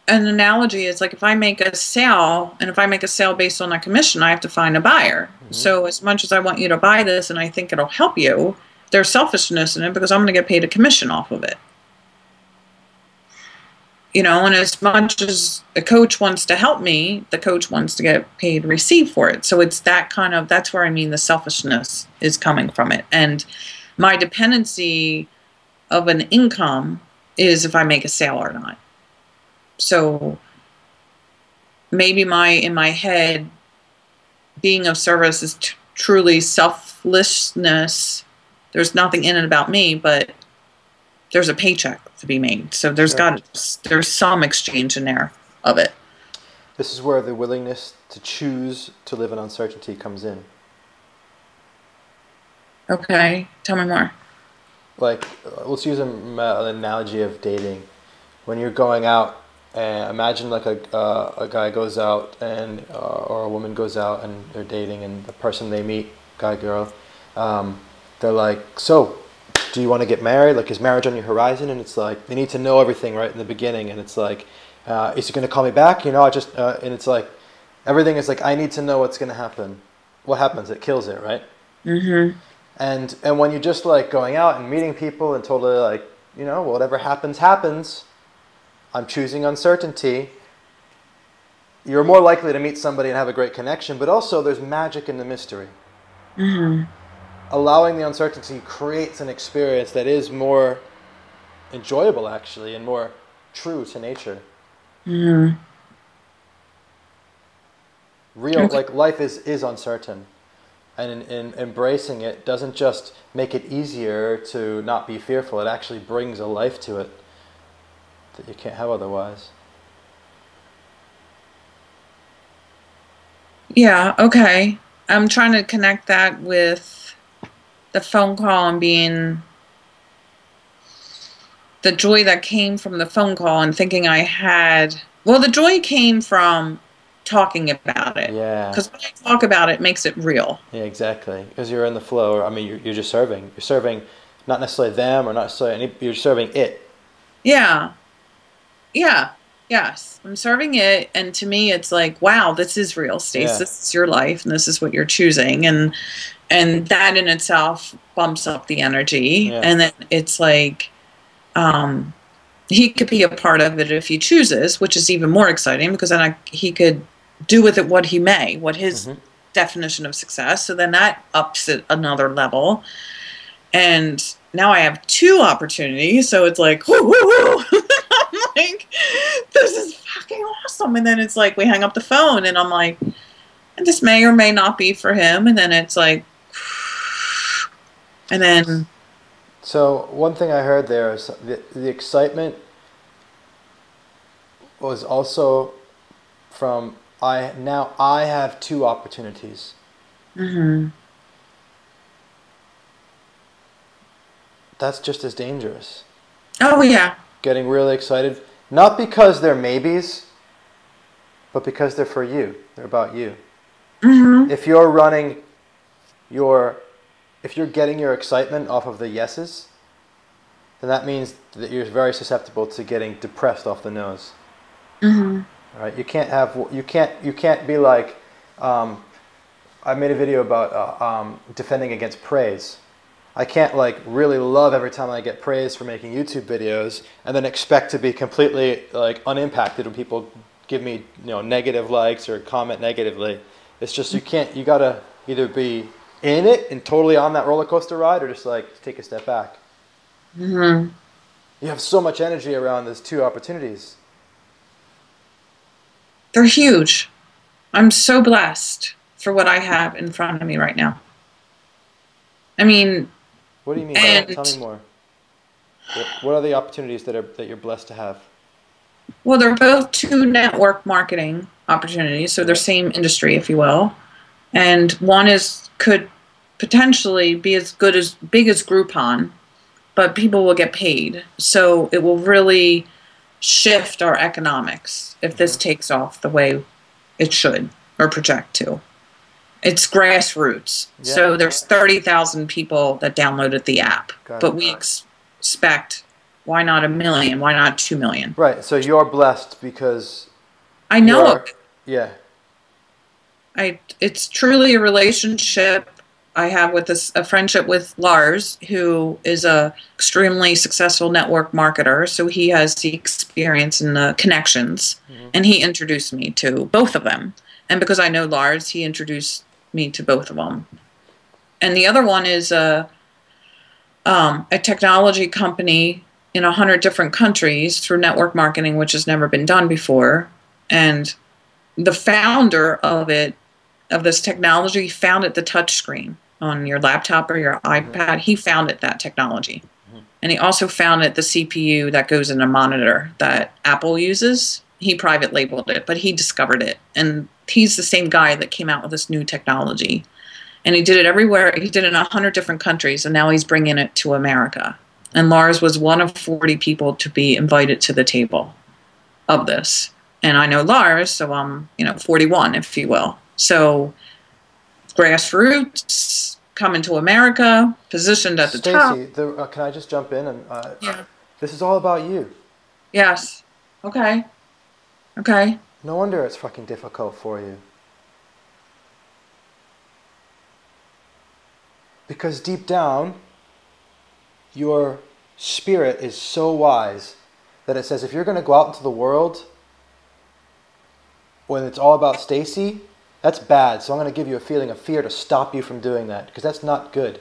an analogy is like if I make a sale and if I make a sale based on a commission, I have to find a buyer. Hmm. So as much as I want you to buy this and I think it'll help you, there's selfishness in it because I'm going to get paid a commission off of it. You know, and as much as a coach wants to help me, the coach wants to get paid receive for it. So it's that kind of that's where I mean the selfishness is coming from it. And my dependency of an income is if I make a sale or not. So maybe my in my head being of service is truly selflessness. There's nothing in it about me, but there's a paycheck to be made. So Sure. there's some exchange in there of it. This is where the willingness to choose to live in uncertainty comes in. Okay, tell me more. Like, let's use an analogy of dating. When you're going out, and imagine like a guy goes out and or a woman goes out and they're dating, and the person they meet, guy girl, they're like, so, do you want to get married? Like, is marriage on your horizon? And it's like they need to know everything right in the beginning, and it's like, is he going to call me back? You know, I just and it's like everything is like I need to know what's going to happen. What happens? It kills it, right? Mm-hmm. And when you're just like going out and meeting people and totally like, you know, whatever happens, happens. I'm choosing uncertainty. You're more likely to meet somebody and have a great connection, but also there's magic in the mystery. Mm-hmm. Allowing the uncertainty creates an experience that is more enjoyable, actually, and more true to nature. Mm-hmm. Real, Okay. like life is uncertain. And in embracing it doesn't just make it easier to not be fearful, it actually brings a life to it that you can't have otherwise. Yeah, okay. I'm trying to connect that with the phone call and being the joy that came from the phone call and thinking I had, well, the joy came from talking about it. Yeah, Because when I talk about it, it makes it real. yeah, exactly. Because you're in the flow. I mean, you're just serving. You're serving not necessarily them or not necessarily any, you're serving it. Yeah. Yeah. Yes. I'm serving it. And to me, it's like, wow, this is real, Stace. Yeah, This is your life and this is what you're choosing. And that in itself bumps up the energy. yeah. And then it's like, um, he could be a part of it if he chooses, which is even more exciting because then he could do with it what he may, what his Hmm. definition of success. So then that ups it another level. And now I have two opportunities. So it's like, whoo, whoo, whoo. I'm like, this is fucking awesome. And then it's like, we hang up the phone and I'm like, and this may or may not be for him. And then it's like, and then, So one thing I heard there is the excitement was also from I have two opportunities. mm-hmm. That's just as dangerous. Oh, yeah. Getting really excited, not because they're maybes, but because they're for you. They're about you. Mm-hmm. If you're running if you're getting your excitement off of the yeses, then that means that you're very susceptible to getting depressed off the nose. Mm-hmm. All right? You can't be like, I made a video about defending against praise. I can't like really love every time I get praise for making YouTube videos and then expect to be completely like unimpacted when people give me negative likes or comment negatively. It's just you gotta either be in it and totally on that roller coaster ride, or just like take a step back. Mm-hmm. You have so much energy around those two opportunities. They're huge. I'm so blessed for what I have in front of me right now. I mean, What do you mean by that? and Tell me more. What are the opportunities that you're blessed to have? well, they're both two network marketing opportunities, so they're Yeah. same industry, if you will. And one could potentially be as big as Groupon, but people will get paid. So it will really shift our economics if this takes off the way it should or project to. It's grassroots. Yeah. So there's 30,000 people that downloaded the app, but we expect, why not 1 million? Why not 2 million? Right. So you're blessed because I know of it. Yeah. It's truly a relationship I have with a friendship with Lars, who is a extremely successful network marketer. So he has the experience and the connections, and he introduced me to both of them. And because I know Lars, he introduced me to both of them. And the other one is a technology company in 100 different countries through network marketing, which has never been done before. And the founder of this technology, founded the touch screen on your laptop or your iPad. He founded that technology. And he also founded the CPU that goes in a monitor that Apple uses. He private labeled it, but he discovered it. And he's the same guy that came out with this new technology. And he did it everywhere. He did it in 100 different countries, and now he's bringing it to America. And Lars was one of 40 people to be invited to the table of this. And I know Lars, so I'm 41, if you will. So grassroots, coming to America, positioned at the top. Stacy, can I just jump in? And Yeah. This is all about you. Yes. Okay. Okay. No wonder it's fucking difficult for you. Because deep down, your spirit is so wise that it says if you're going to go out into the world when it's all about Stacy, that's bad. So I'm going to give you a feeling of fear to stop you from doing that, because that's not good.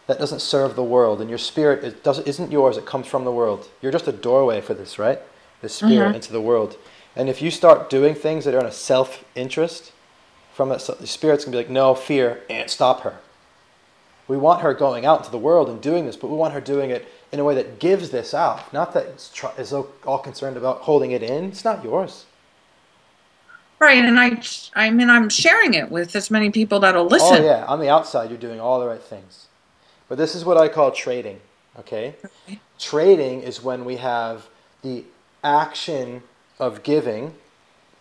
That doesn't serve the world, and your spirit isn't yours. It comes from the world. You're just a doorway for this, right? The spirit into the world. And if you start doing things that are in a self-interest, from that, the spirit's going to be like, no, fear, and stop her. We want her going out into the world and doing this, but we want her doing it in a way that gives this out. Not that it's all concerned about holding it in. It's not yours. Right, and I'm sharing it with as many people that'll listen. Oh yeah, on the outside you're doing all the right things. But this is what I call trading, okay? Trading is when we have the action of giving,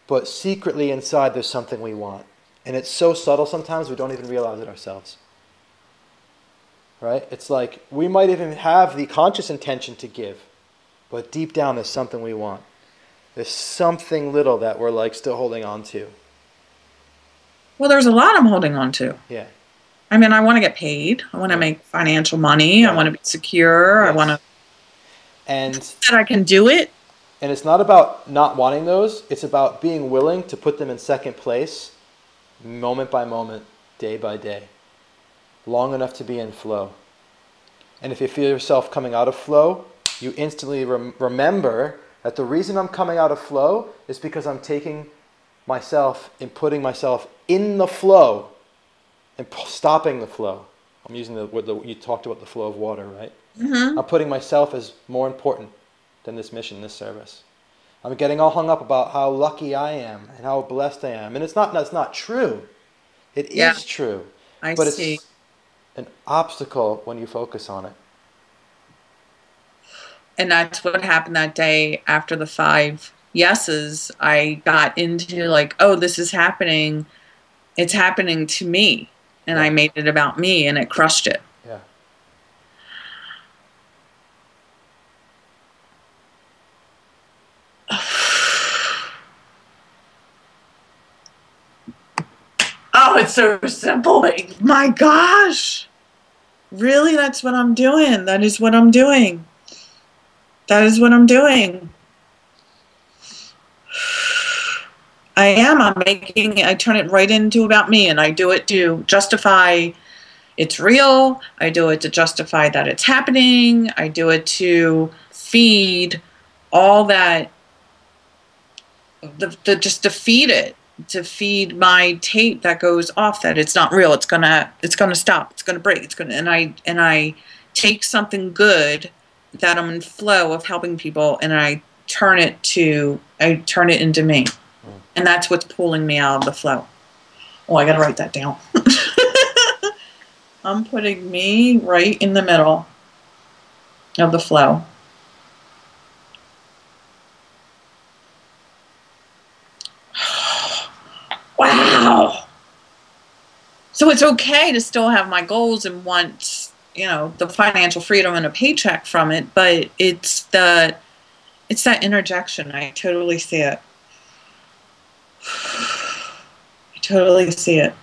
but secretly inside there's something we want. And it's so subtle sometimes we don't even realize it ourselves. Right? It's like we might even have the conscious intention to give, but deep down there's something we want. There's something little that we're like still holding on to. Well, there's a lot I'm holding on to. Yeah. I mean, I want to get paid. I want to make financial money. I want to be secure. Yes. I want to... And that I can do it. And it's not about not wanting those. It's about being willing to put them in second place, moment by moment, day by day. Long enough to be in flow. And if you feel yourself coming out of flow, you instantly remember that the reason I'm coming out of flow is because I'm taking myself and putting myself in the flow and stopping the flow. I'm using you talked about the flow of water, right? I'm putting myself as more important than this mission, this service. I'm getting all hung up about how lucky I am and how blessed I am. And that's not true. It is true. But it's an obstacle when you focus on it. And that's what happened that day after the 5 yeses. I got into like, oh, this is happening. It's happening to me. And I made it about me, and it crushed it. Yeah. Oh, it's so simple. My gosh. Really? That's what I'm doing. That is what I'm doing. That is what I'm doing. I am. I turn it right into about me, and I do it to justify it's real. I do it to justify that it's happening. I do it to feed all that, just to feed it, to feed my tape that goes off that it's not real. It's gonna stop. It's gonna break. And I take something good that I'm in flow of helping people, and I turn it into me. And that's what's pulling me out of the flow. Oh, I got to write that down. I'm putting me right in the middle of the flow. Wow. So it's okay to still have my goals and want, the financial freedom and a paycheck from it, but it's that interjection. I totally see it. I totally see it.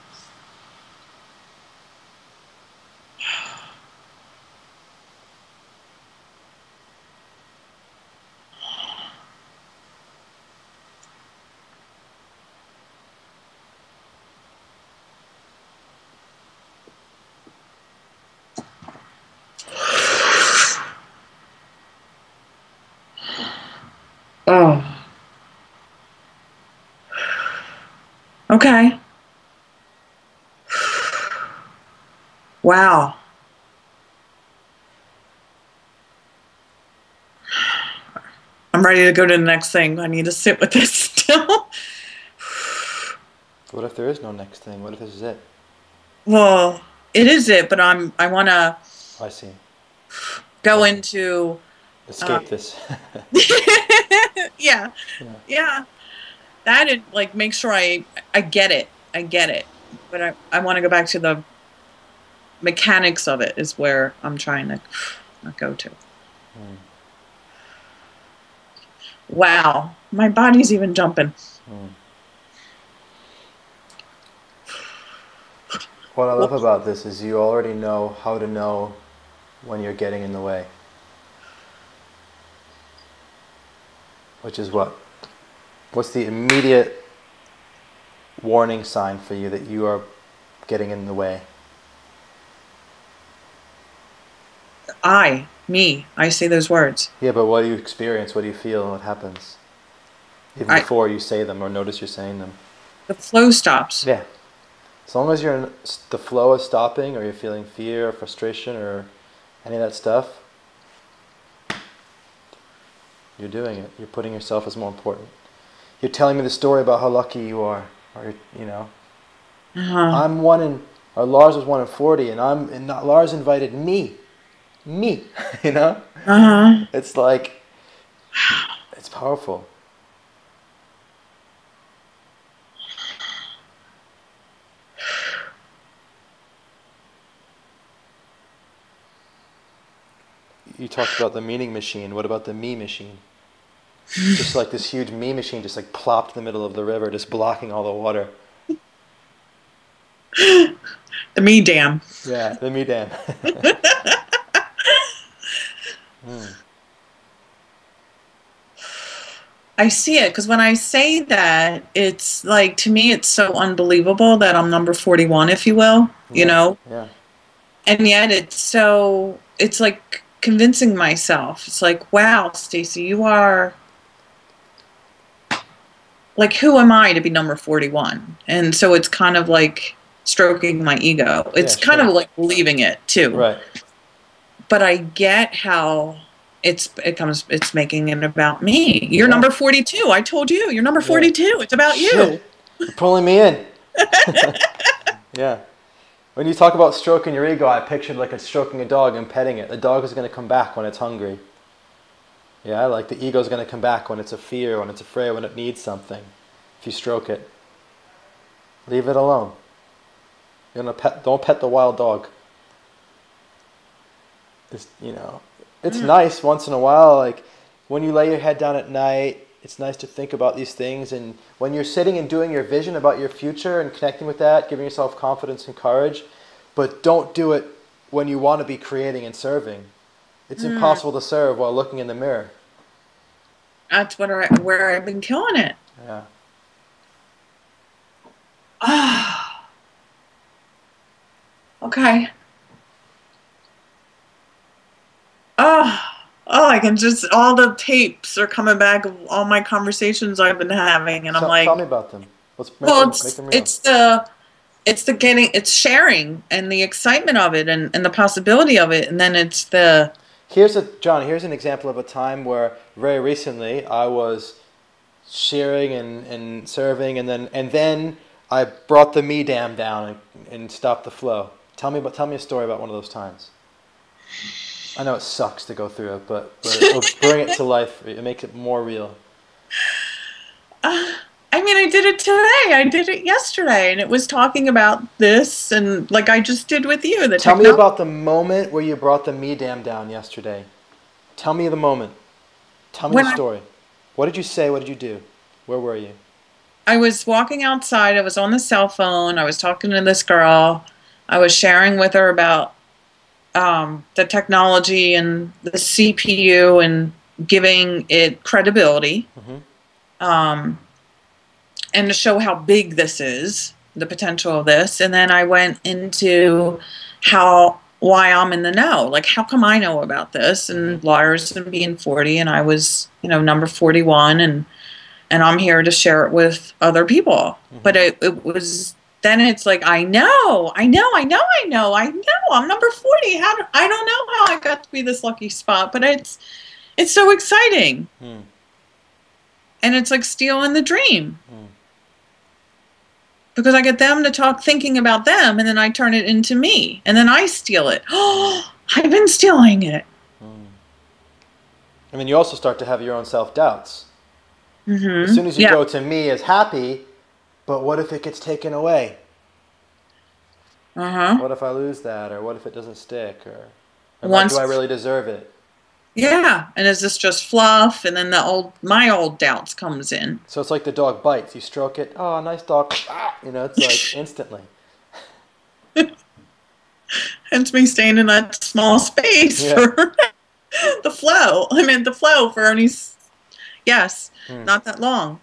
Oh. Okay. Wow. I'm ready to go to the next thing. I need to sit with this still. What if there is no next thing? What if this is it? Well, it is it, but I want to I see. go into Escape this. yeah. That, and like make sure I get it. I get it. But I want to go back to the mechanics of it is where I'm trying to go to. Wow. My body's even jumping. What I love about this is you already know how to know when you're getting in the way. Which is what? What's the immediate warning sign for you that you are getting in the way? I say those words. Yeah, but what do you experience? What do you feel? What happens? Even before you say them or notice you're saying them. The flow stops. Yeah. As long as the flow is stopping, or you're feeling fear or frustration or any of that stuff, you're doing it. You're putting yourself as more important. You're telling me the story about how lucky you are, or I'm Lars was 1 in 40, and Lars invited me, It's like, it's powerful. You talked about the meaning machine. What about the me machine? Just like this huge me machine just like plopped in the middle of the river, just blocking all the water. The me dam. Yeah, the me dam. I see it, because when I say that, it's like, to me, it's so unbelievable that I'm number 41, if you will, Yeah. And yet it's like convincing myself. It's like, wow, Stacy, you are, like, who am I to be number 41? And so it's kind of like stroking my ego. It's kind of like believing it too. Right. But I get how it's making it about me. You're number 42. I told you, you're number 42. It's about you. You're pulling me in. Yeah. When you talk about stroking your ego, I pictured like stroking a dog and petting it. The dog is going to come back when it's hungry. Yeah, like the ego is going to come back when it's a fear, when it's afraid, when it needs something. If you stroke it, leave it alone. Don't pet the wild dog. It's nice once in a while. Like when you lay your head down at night, it's nice to think about these things. And when you're sitting and doing your vision about your future and connecting with that, giving yourself confidence and courage, but don't do it when you want to be creating and serving. It's impossible to serve while looking in the mirror. That's where I've been killing it. Yeah. Ah, okay. Oh, I can just, all the tapes are coming back of all my conversations I've been having, and I'm Tell me like, about them. Let's well, make them real. it's the getting, it's sharing and the excitement of it, and the possibility of it, and then it's the, Here's an example of a time where very recently I was sharing and serving, and then I brought the me damn down and stopped the flow. Tell me a story about one of those times. I know it sucks to go through it, but it'll bring it to life. It makes it more real. uh, I mean, I did it today. I did it yesterday, and it was talking about this, and like I just did with you, the Tell me technology. about the moment where you brought the me damn down yesterday. Tell me the moment. Tell me the When story. What did you say? What did you do? Where were you? I was walking outside, I was on the cell phone, I was talking to this girl, I was sharing with her about the technology and the CPU and giving it credibility, Mm-hmm. um, and to show how big this is, the potential of this. And then I went into why I'm in the know. Like, how come I know about this? Mm-hmm. And Lars and being 40, and I was, number 41, and I'm here to share it with other people. Mm-hmm. But it was, then it's like, I know, I'm number 40. I don't know how I got to be this lucky spot, but it's so exciting. Mm. And it's like stealing the dream Mm. because I get them to talk thinking about them, and then I turn it into me, and then I steal it. Mm. Oh, I've been stealing it. Mm. And then you also start to have your own self-doubts. As Mm-hmm. soon as you Yeah. go to me as happy, but what if it gets taken away? Uh-huh. What if I lose that? Or what if it doesn't stick? Or do Once I really deserve it? Yeah, and is this just fluff? And then my old doubts comes in. So it's like the dog bites. You stroke it. Oh, nice dog. It's like instantly. Hence me staying in that small space Yeah. for the flow. I mean, the flow for only, yes, Hmm. not that long.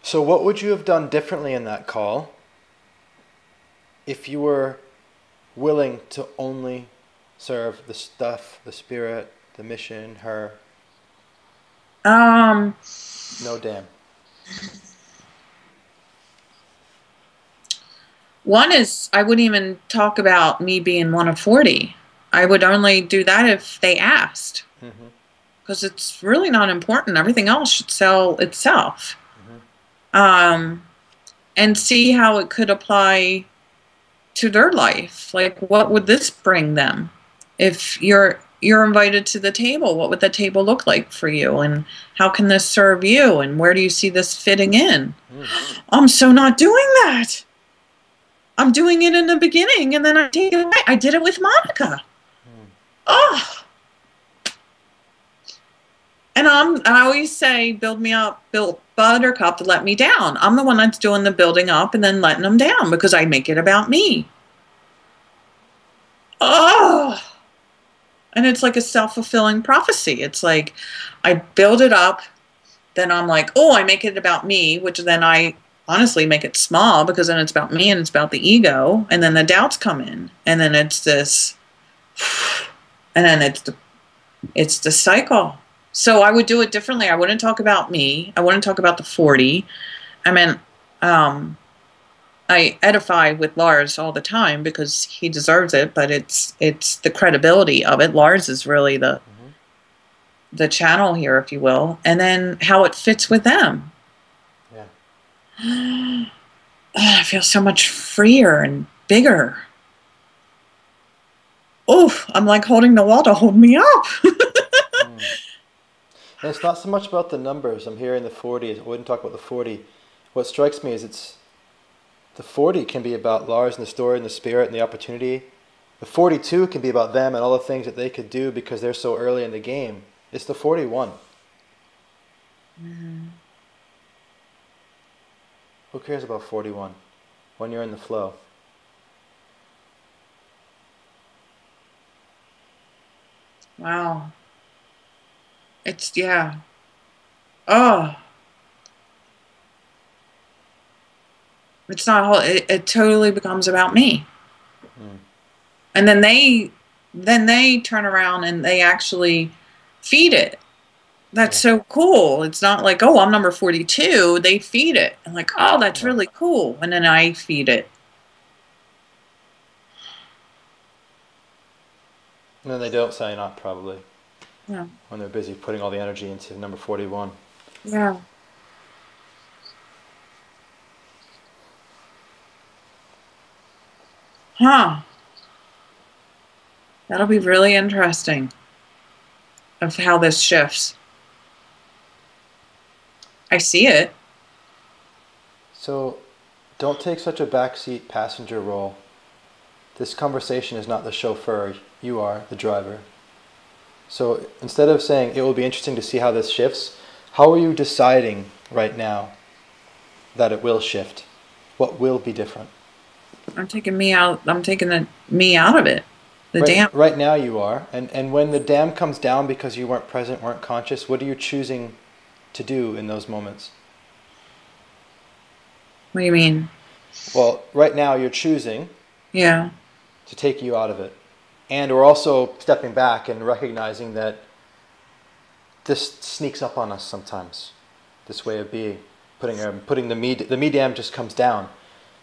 So what would you have done differently in that call if you were willing to only serve the stuff, the spirit, the mission, her? Um, No damn. One is I wouldn't even talk about me being one of 40. I would only do that if they asked, Mm-hmm. because it's really not important. Everything else should sell itself. Mm-hmm. And see how it could apply to their life. Like, what would this bring them? If you're invited to the table, what would the table look like for you? And how can this serve you? And where do you see this fitting in? Mm. I'm so not doing that. I'm doing it in the beginning, and then I take it away. I did it with Monica. Mm. Oh, and I always say, build me up, build Buttercup to let me down. I'm the one that's doing the building up and then letting them down because I make it about me. Oh, and it's like a self-fulfilling prophecy. It's like I build it up, then I'm like, oh, I make it about me, which then I honestly make it small because then it's about me and it's about the ego, and then the doubts come in, and then it's this, and then it's the cycle. So I would do it differently. I wouldn't talk about me. I wouldn't talk about the 40. I mean, I edify with Lars all the time because he deserves it, but it's the credibility of it. Lars is really Mm-hmm. the channel here, if you will, and then how it fits with them. Yeah. I feel so much freer and bigger. Oh, I'm like holding the wall to hold me up. Mm. And it's not so much about the numbers. I'm hearing the 40. I wouldn't talk about the 40. What strikes me is the 40 can be about Lars and the story and the spirit and the opportunity. The 42 can be about them and all the things that they could do because they're so early in the game. It's the 41. Mm-hmm. Who cares about 41 when you're in the flow? Wow. It's, yeah. Oh, it's not whole. It totally becomes about me. Mm. And then they turn around and they actually feed it. That's Yeah. so cool. It's not like, oh, I'm number 42. They feed it. I'm like, oh, that's Yeah. really cool. And then I feed it. And then they don't sign up probably Yeah. when they're busy putting all the energy into number 41. Yeah. Huh. That'll be really interesting of how this shifts. I see it. So don't take such a backseat passenger role. This conversation is not the chauffeur. You are the driver. So instead of saying it will be interesting to see how this shifts, how are you deciding right now that it will shift? What will be different? I'm taking me out. I'm taking the me out of it. The dam. Right now you are. And when the dam comes down because you weren't present, weren't conscious, what are you choosing to do in those moments? What do you mean? Well, right now you're choosing Yeah. to take you out of it. And we're also stepping back and recognizing that this sneaks up on us sometimes, this way of being. Putting the me dam just comes down.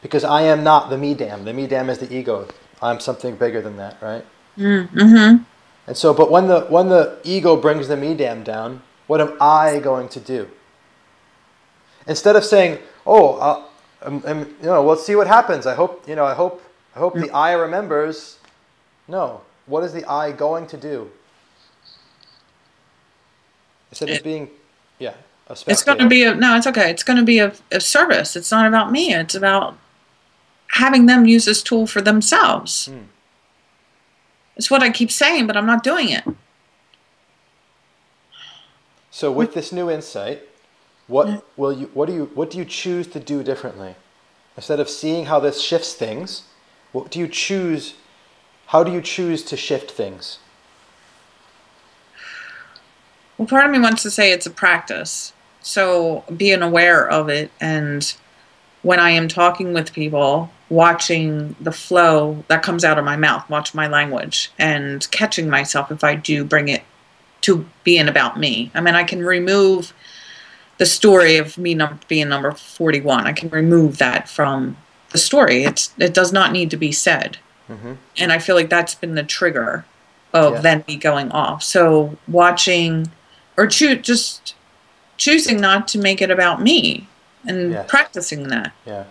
Because I am not the me dam. The me dam is the ego. I'm something bigger than that, right? Mm-hmm. And so, but when the ego brings the me dam down, what am I going to do? Instead of saying, "Oh, let's see what happens. I hope the I remembers." No, what is the I going to do? Instead of being, a spectator. It's going to be no. It's okay. It's going to be a service. It's not about me. It's about having them use this tool for themselves. Mm. It's what I keep saying, but I'm not doing it. So with this new insight, what do you choose to do differently? Instead of seeing how this shifts things, what do you choose? How do you choose to shift things? Well, part of me wants to say it's a practice. So being aware of it, and when I am talking with people, watching the flow that comes out of my mouth, watch my language, and catching myself if I do bring it to being about me. I mean, I can remove the story of me being number 41. I can remove that from the story. It does not need to be said. Mm-hmm. And I feel like that's been the trigger of then me going off. So watching or just choosing not to make it about me and practicing that. Yeah.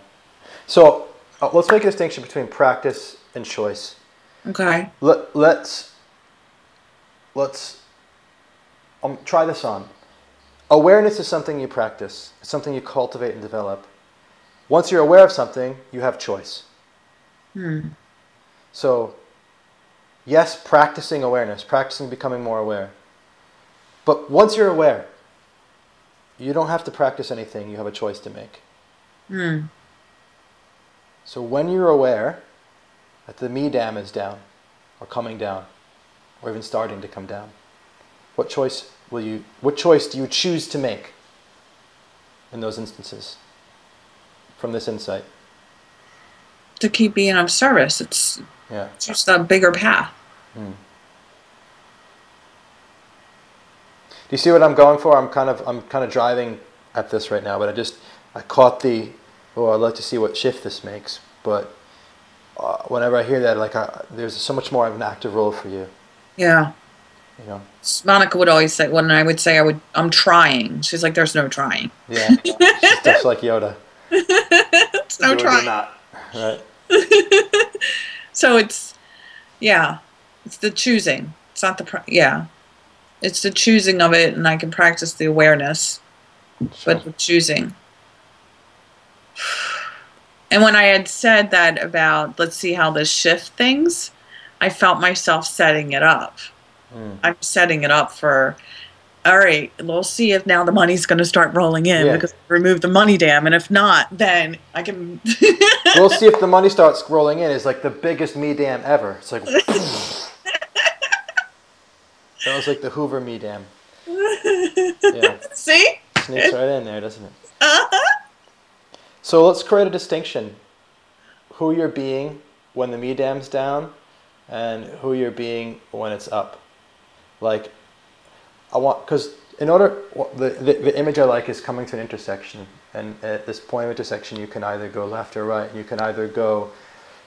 So let's make a distinction between practice and choice. Okay. Let's try this on. Awareness is something you practice. It's something you cultivate and develop. Once you're aware of something, you have choice. So, yes, practicing awareness, practicing becoming more aware. But once you're aware, you don't have to practice anything. You have a choice to make. So when you're aware that the me dam is down, or coming down, or even starting to come down, what choice do you choose to make in those instances from this insight? To keep being of service. It's just a bigger path. Do you see what I'm going for? I'm kind of driving at this right now, but I caught I'd like to see what shift this makes. But whenever I hear that, there's so much more of an active role for you. Yeah. You know. Monica would always say, when I would say I'm trying, she's like, there's no trying. Yeah. She's just like Yoda. It's no trying. Not. Right. So it's the choosing. It's not it's the choosing of it, and I can practice the awareness, but the choosing. And when I had said that about, let's see how this shift things, I felt myself setting it up. I'm setting it up for, all right, we'll see if now the money's going to start rolling in because I removed the money dam, and if not, then I can... We'll see if the money starts rolling in. It's like the biggest me dam ever. It's like... That was like the Hoover me dam. Yeah. See? It's sneaks right in there, doesn't it? So let's create a distinction. Who you're being when the me dam's down and who you're being when it's up. Like, because in order, the image I like is coming to an intersection. And at this point of intersection, you can either go left or right. You can either go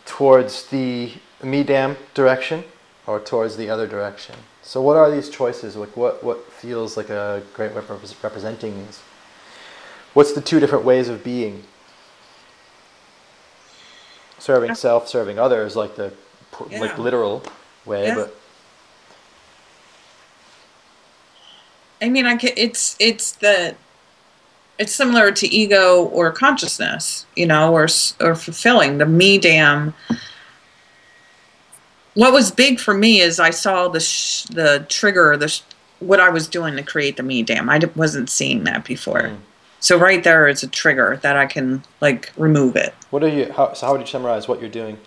towards the me damn direction or towards the other direction. So what are these choices? Like what feels like a great way of representing these? What's the two different ways of being? Serving self, serving others, like the like literal way, but I mean, it's similar to ego or consciousness, you know, or fulfilling the me damn. What was big for me is I saw the trigger, what I was doing to create the me damn. I wasn't seeing that before. So right there is a trigger that I can like remove it. How would you summarize what you're doing?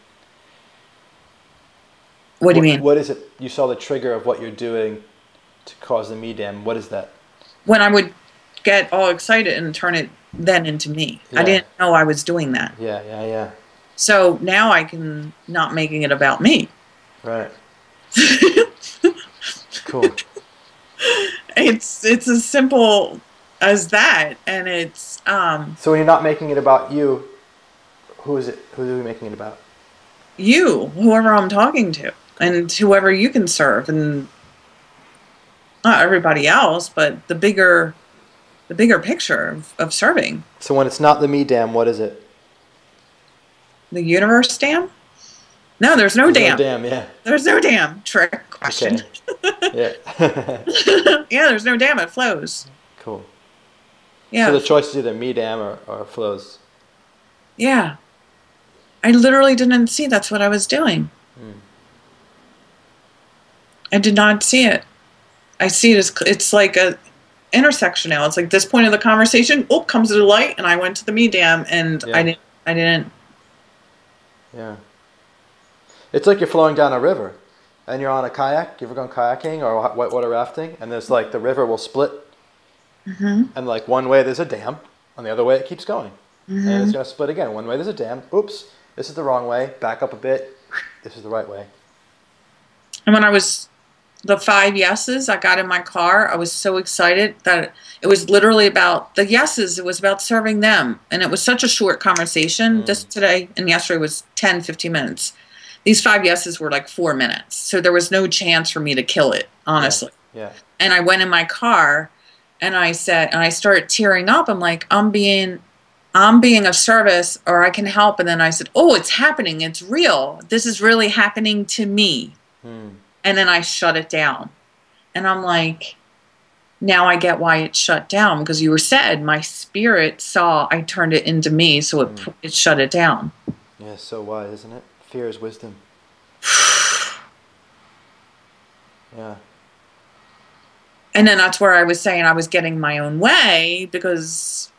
What do you mean? What is it? You saw the trigger of what you're doing to cause the me damn. What is that? When I would get all excited and turn it then into me. I didn't know I was doing that. Yeah. So now I can not making it about me. Right. Cool. It's as simple as that, and it's So when you're not making it about you, who is it? Who are we making it about? You, whoever I'm talking to, and whoever you can serve, and not everybody else, but the bigger picture of serving. So when it's not the me damn, what is it? The universe damn? No, there's no damn. No damn, yeah. There's no damn. Trick question. Okay. Yeah. Yeah, there's no damn. It flows. Cool. Yeah. So the choice is either me damn or flows. Yeah. I literally didn't see that's what I was doing. I did not see it. I see it as it's like a intersection now. It's like this point of the conversation, comes to the light, and I went to the me damn, and I didn't. Yeah. It's like you're flowing down a river, and you're on a kayak. You ever gone kayaking or whitewater rafting? And there's like the river will split, and like one way there's a dam, on the other way it keeps going, and it's gonna split again. One way there's a dam. Oops, this is the wrong way. Back up a bit. This is the right way. And when I was the 5 yeses, I got in my car. I was so excited that it was literally about the yeses. It was about serving them, and it was such a short conversation. Just today and yesterday was 10, 15 minutes. These 5 yeses were like 4 minutes. So there was no chance for me to kill it, honestly. Yeah. And I went in my car and I said, and I started tearing up. I'm like, I'm being of service, or I can help. And then I said, oh, it's happening. It's real. This is really happening to me. And then I shut it down. And I'm like, now I get why it shut down. Because you were said, my spirit saw I turned it into me. So it shut it down. Yeah, so wise, isn't it? Fear is wisdom. Yeah. And then that's where I was saying I was getting my own way, because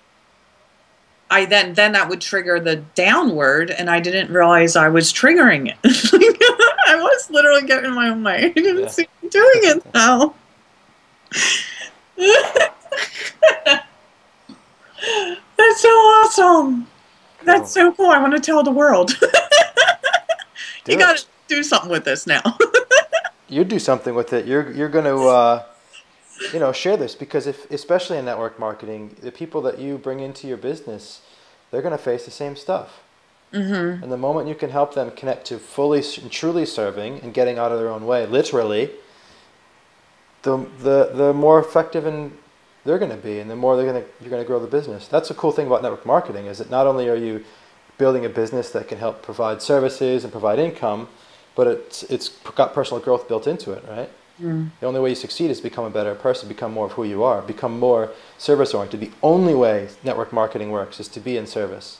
I then that would trigger the downward, and I didn't realize I was triggering it. I was literally getting my own way. I didn't see me doing it now. That's so awesome. That's so cool. I want to tell the world. You got to do something with this now. You do something with it. You're going to, share this, because especially in network marketing, the people that you bring into your business, they're going to face the same stuff. And the moment you can help them connect to fully and truly serving and getting out of their own way, literally, the more effective they're going to be, and the more you're going to grow the business. That's the cool thing about network marketing, is that not only are you building a business that can help provide services and provide income, but it's got personal growth built into it, right? The only way you succeed is to become a better person, become more of who you are, become more service-oriented. The only way network marketing works is to be in service.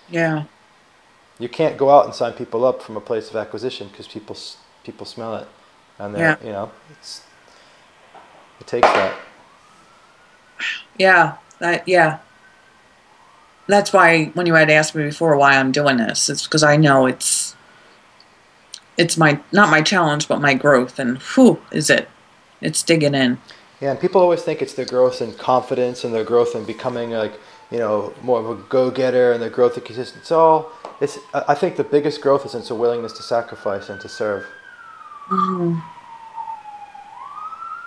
Yeah. You can't go out and sign people up from a place of acquisition, because people smell it, and it takes that. Yeah, that's why when you had asked me before why I'm doing this, it's because I know it's not my challenge, but my growth, and it's digging in. Yeah, and people always think it's their growth in confidence and their growth in becoming like, more of a go-getter and their growth in consistency. I think the biggest growth is into willingness to sacrifice and to serve. Mm.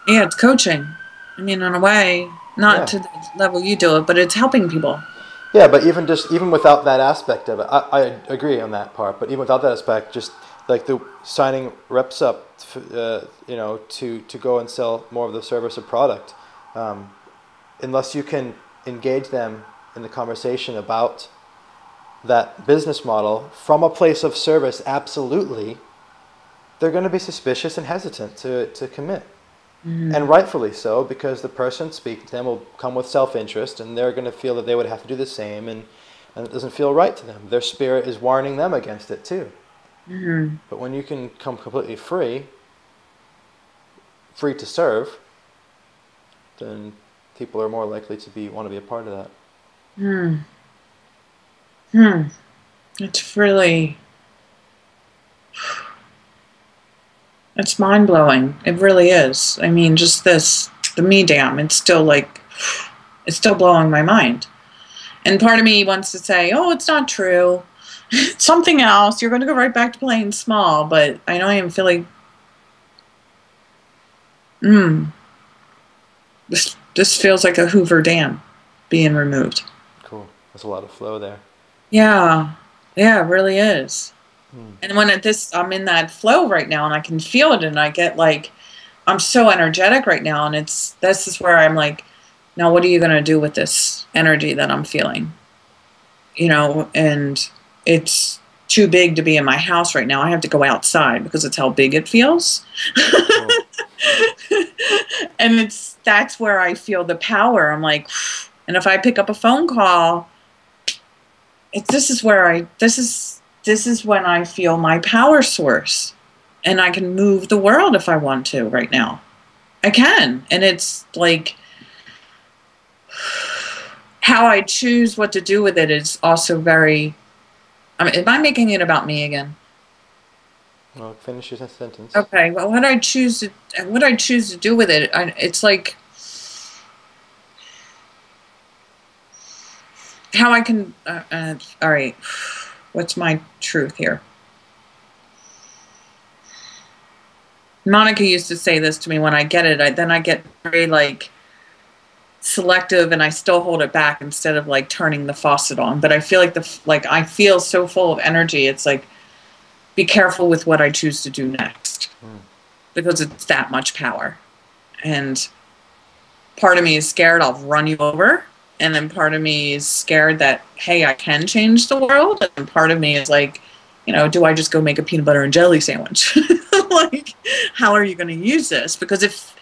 Yeah, it's coaching. I mean, in a way, not Yeah. to the level you do it, but it's helping people. Yeah, but even without that aspect of it, I agree on that part. But even without that aspect, just like the signing reps up, to go and sell more of the service or product, unless you can engage them in the conversation about that business model from a place of service, absolutely, they're going to be suspicious and hesitant to commit. And rightfully so, because the person speaking to them will come with self-interest, and they're going to feel that they would have to do the same, and it doesn't feel right to them. Their spirit is warning them against it too. Mm-hmm. But when you can come completely free to serve, then people are more likely to want to be a part of that. It's really, it's mind-blowing. It really is. I mean, just the me damn, it's still blowing my mind. And part of me wants to say, oh, it's not true. It's something else. You're going to go right back to playing small. But I know I am feeling, this feels like a Hoover Dam being removed. Cool. There's a lot of flow there. Yeah. Yeah, it really is. And when I'm in that flow right now, and I can feel it, and I get like, I'm so energetic right now, and this is where I'm like, now what are you going to do with this energy that I'm feeling? And it's too big to be in my house right now. I have to go outside because it's how big it feels. Cool. And that's where I feel the power. I'm like, and if I pick up a phone call, this is when I feel my power source, and I can move the world if I want to right now. I can. And it's like, how I choose what to do with it is also very, am I making it about me again? Well, finish your sentence. Okay. Well, what I choose to do with it, it's like how I can, all right. What's my truth here? Monica used to say this to me when I get it. Then I get very like selective, and I still hold it back instead of like turning the faucet on. But I feel like I feel so full of energy. It's like, be careful with what I choose to do next, because it's that much power. And part of me is scared I'll run you over. And then part of me is scared that, hey, I can change the world. And part of me is like, do I just go make a peanut butter and jelly sandwich? Like, how are you going to use this? Because if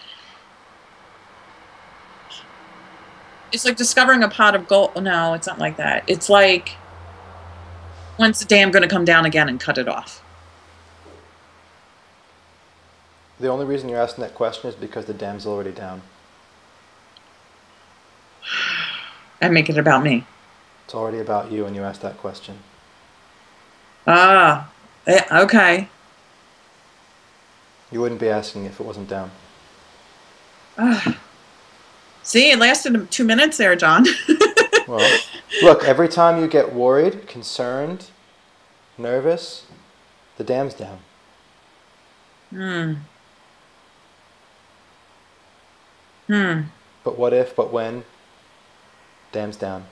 it's like discovering a pot of gold. No, it's not like that. It's like, when's the dam going to come down again and cut it off? The only reason you're asking that question is because the dam's already down. I make it about me. It's already about you when you ask that question. Ah, okay. You wouldn't be asking if it wasn't down. See, it lasted 2 minutes there, John. Well, look, every time you get worried, concerned, nervous, the dam's down. But what if, but when? Dam's down.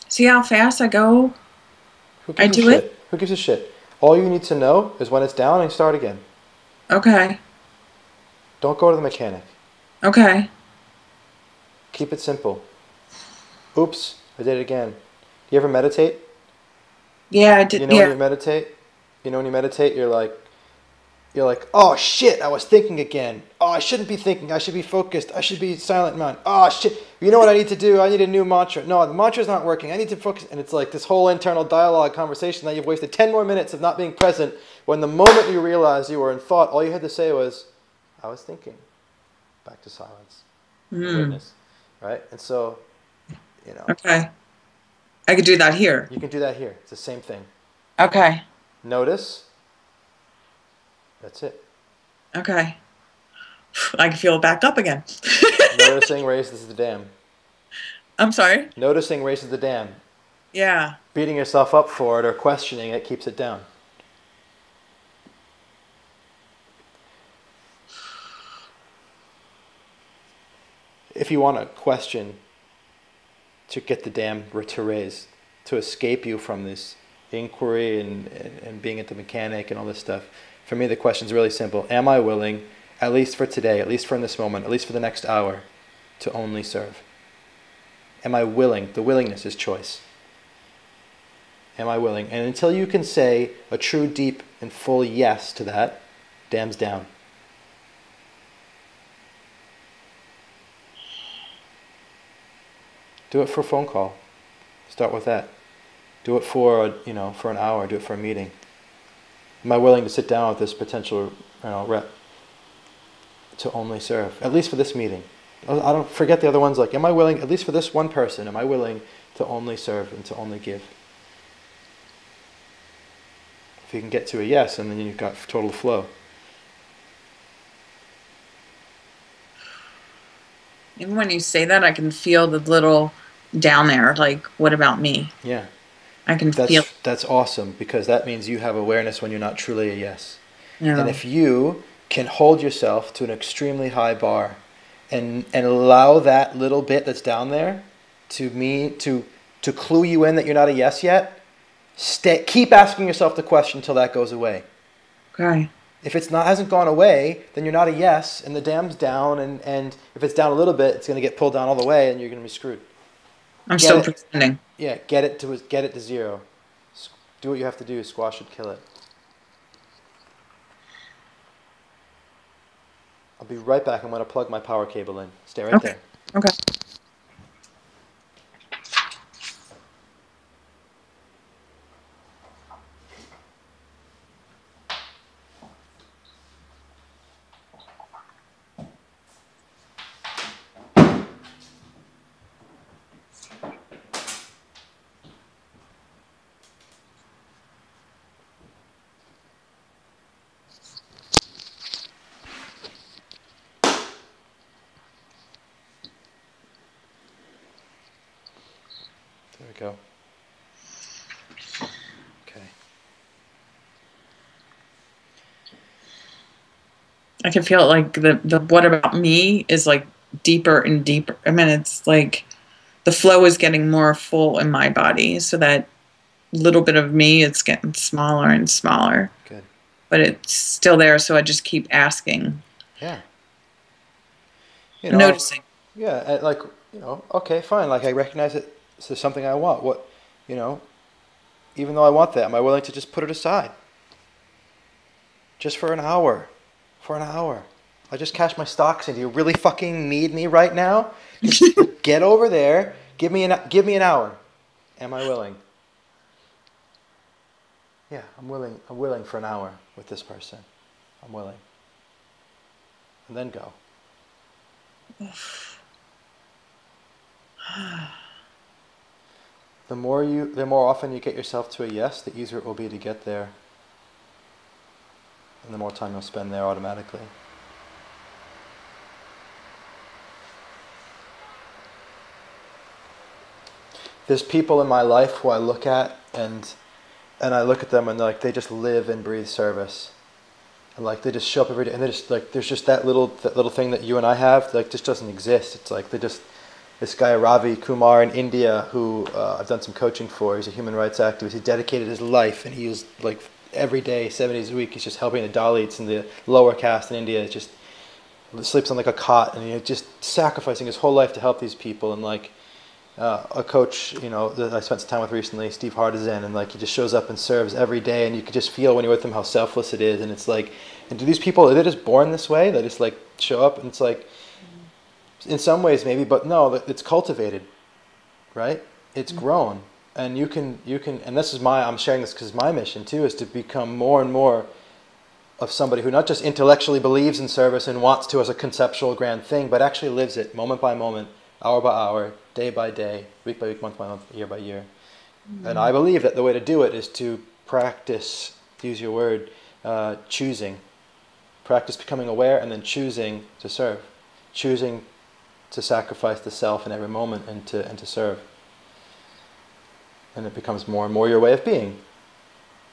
See how fast I go? I do it? Who gives a shit? All you need to know is when it's down and start again. Okay. Don't go to the mechanic. Okay. Keep it simple. Oops, I did it again. Do you ever meditate? Yeah, I did. When you meditate? When you meditate, you're like, oh shit, I was thinking again. Oh, I shouldn't be thinking. I should be focused. I should be silent mind. Oh shit, you know what I need to do? I need a new mantra. No, the mantra's not working. I need to focus. And it's like this whole internal dialogue conversation that you've wasted 10 more minutes of not being present, when the moment you realized you were in thought, all you had to say was, I was thinking. Back to silence. Witness. Right? And so, Okay. I could do that here. You can do that here. It's the same thing. Okay. Notice. That's it. Okay. I can feel it back up again. Noticing raises the dam. I'm sorry? Noticing raises the dam. Yeah. Beating yourself up for it or questioning it keeps it down. If you want to question to get the dam to raise, to escape you from this inquiry and being at the mechanic and all this stuff, for me the question's really simple. Am I willing, at least for today, at least for in this moment, at least for the next hour, to only serve? Am I willing? The willingness is choice. Am I willing? And until you can say a true, deep, and full yes to that, dam's down. Do it for a phone call. Start with that. Do it for for an hour. Do it for a meeting. Am I willing to sit down with this potential rep to only serve, at least for this meeting? I don't forget the other ones. Like, am I willing, at least for this one person, am I willing to only serve and to only give? If you can get to a yes, and then you've got total flow. Even when you say that, I can feel the little down there, like, what about me? Yeah. I can feel. That's awesome, because that means you have awareness when you're not truly a yes. Yeah. And if you can hold yourself to an extremely high bar and allow that little bit that's down there to clue you in that you're not a yes yet, keep asking yourself the question until that goes away. Okay. If hasn't gone away, then you're not a yes, and the dam's down, and if it's down a little bit, it's going to get pulled down all the way, and you're going to be screwed. I'm still pretending. Yeah, get it to zero. Do what you have to do. Squash it, kill it. I'll be right back. I'm going to plug my power cable in. Stay right there. Okay. There we go. Okay. I can feel it, like the what about me is like deeper and deeper. I mean, it's like the flow is getting more full in my body, so that little bit of me, it's getting smaller and smaller. Good. But it's still there, so I just keep asking. Yeah. Noticing. Yeah, like, okay, fine. Like, I recognize it. So there's something I want. What, even though I want that, am I willing to just put it aside? Just for an hour. For an hour. I just cashed my stocks in. Do you really fucking need me right now? Just get over there. Give me an hour. Am I willing? Yeah, I'm willing. I'm willing for an hour with this person. I'm willing. And then go. The more often you get yourself to a yes, the easier it will be to get there. And the more time you'll spend there automatically. There's people in my life who I look at and I look at them and like they just live and breathe service. And like they just show up every day and they just like there's just that little thing that you and I have like just doesn't exist. It's like this guy Ravi Kumar in India who I've done some coaching for. He's a human rights activist. He dedicated his life and he was like every day, 7 days a week, he's just helping the Dalits and the lower caste in India. Just sleeps on like a cot and he's just sacrificing his whole life to help these people. And like a coach, that I spent some time with recently, Steve Hardizan, and like he just shows up and serves every day, and you could just feel when you're with him how selfless it is. And it's like, and do these people, are they just born this way? They just like show up and it's like, in some ways maybe, but no, it's cultivated, right? It's grown. And you can, and this is I'm sharing this because my mission too is to become more and more of somebody who not just intellectually believes in service and wants to as a conceptual grand thing, but actually lives it moment by moment, hour by hour, day by day, week by week, month by month, year by year. And I believe that the way to do it is to practice to use your word, choosing. Practice becoming aware and then choosing to serve. Choosing to sacrifice the self in every moment and to serve. And it becomes more and more your way of being.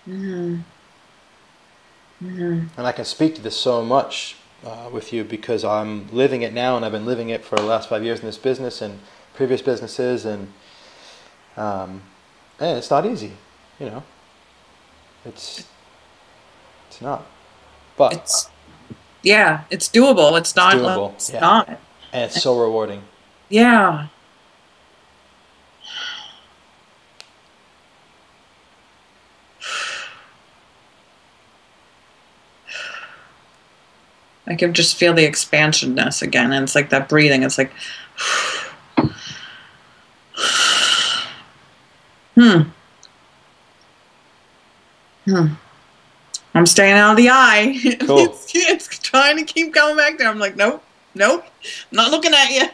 Mm-hmm. Mm-hmm. And I can speak to this so much with you because I'm living it now, and I've been living it for the last 5 years in this business and previous businesses, and it's not easy, you know. It's not, but it's doable. It's not. It's doable. It's not, and it's so rewarding. Yeah. I can just feel the expansionness again, and it's like that breathing. It's like, I'm staying out of the eye. Cool. It's trying to keep going back there. I'm like, nope, not looking at you.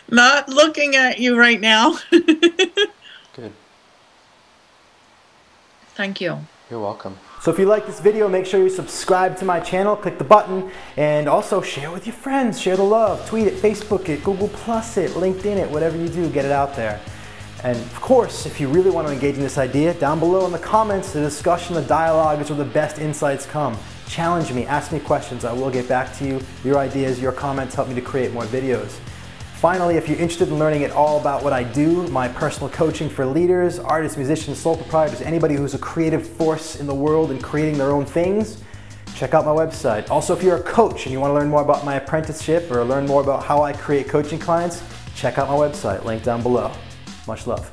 Not looking at you right now. Good. Thank you. You're welcome. So if you like this video, make sure you subscribe to my channel, click the button, and also share with your friends, share the love, tweet it, Facebook it, Google Plus it, LinkedIn it, whatever you do, get it out there. And of course, if you really want to engage in this idea, down below in the comments, the discussion, the dialogue is where the best insights come. Challenge me, ask me questions, I will get back to you. Your ideas, your comments help me to create more videos. Finally, if you're interested in learning all about what I do, my personal coaching for leaders, artists, musicians, sole proprietors, anybody who's a creative force in the world and creating their own things, check out my website. Also, if you're a coach and you want to learn more about my apprenticeship or learn more about how I create coaching clients, check out my website, link down below. Much love.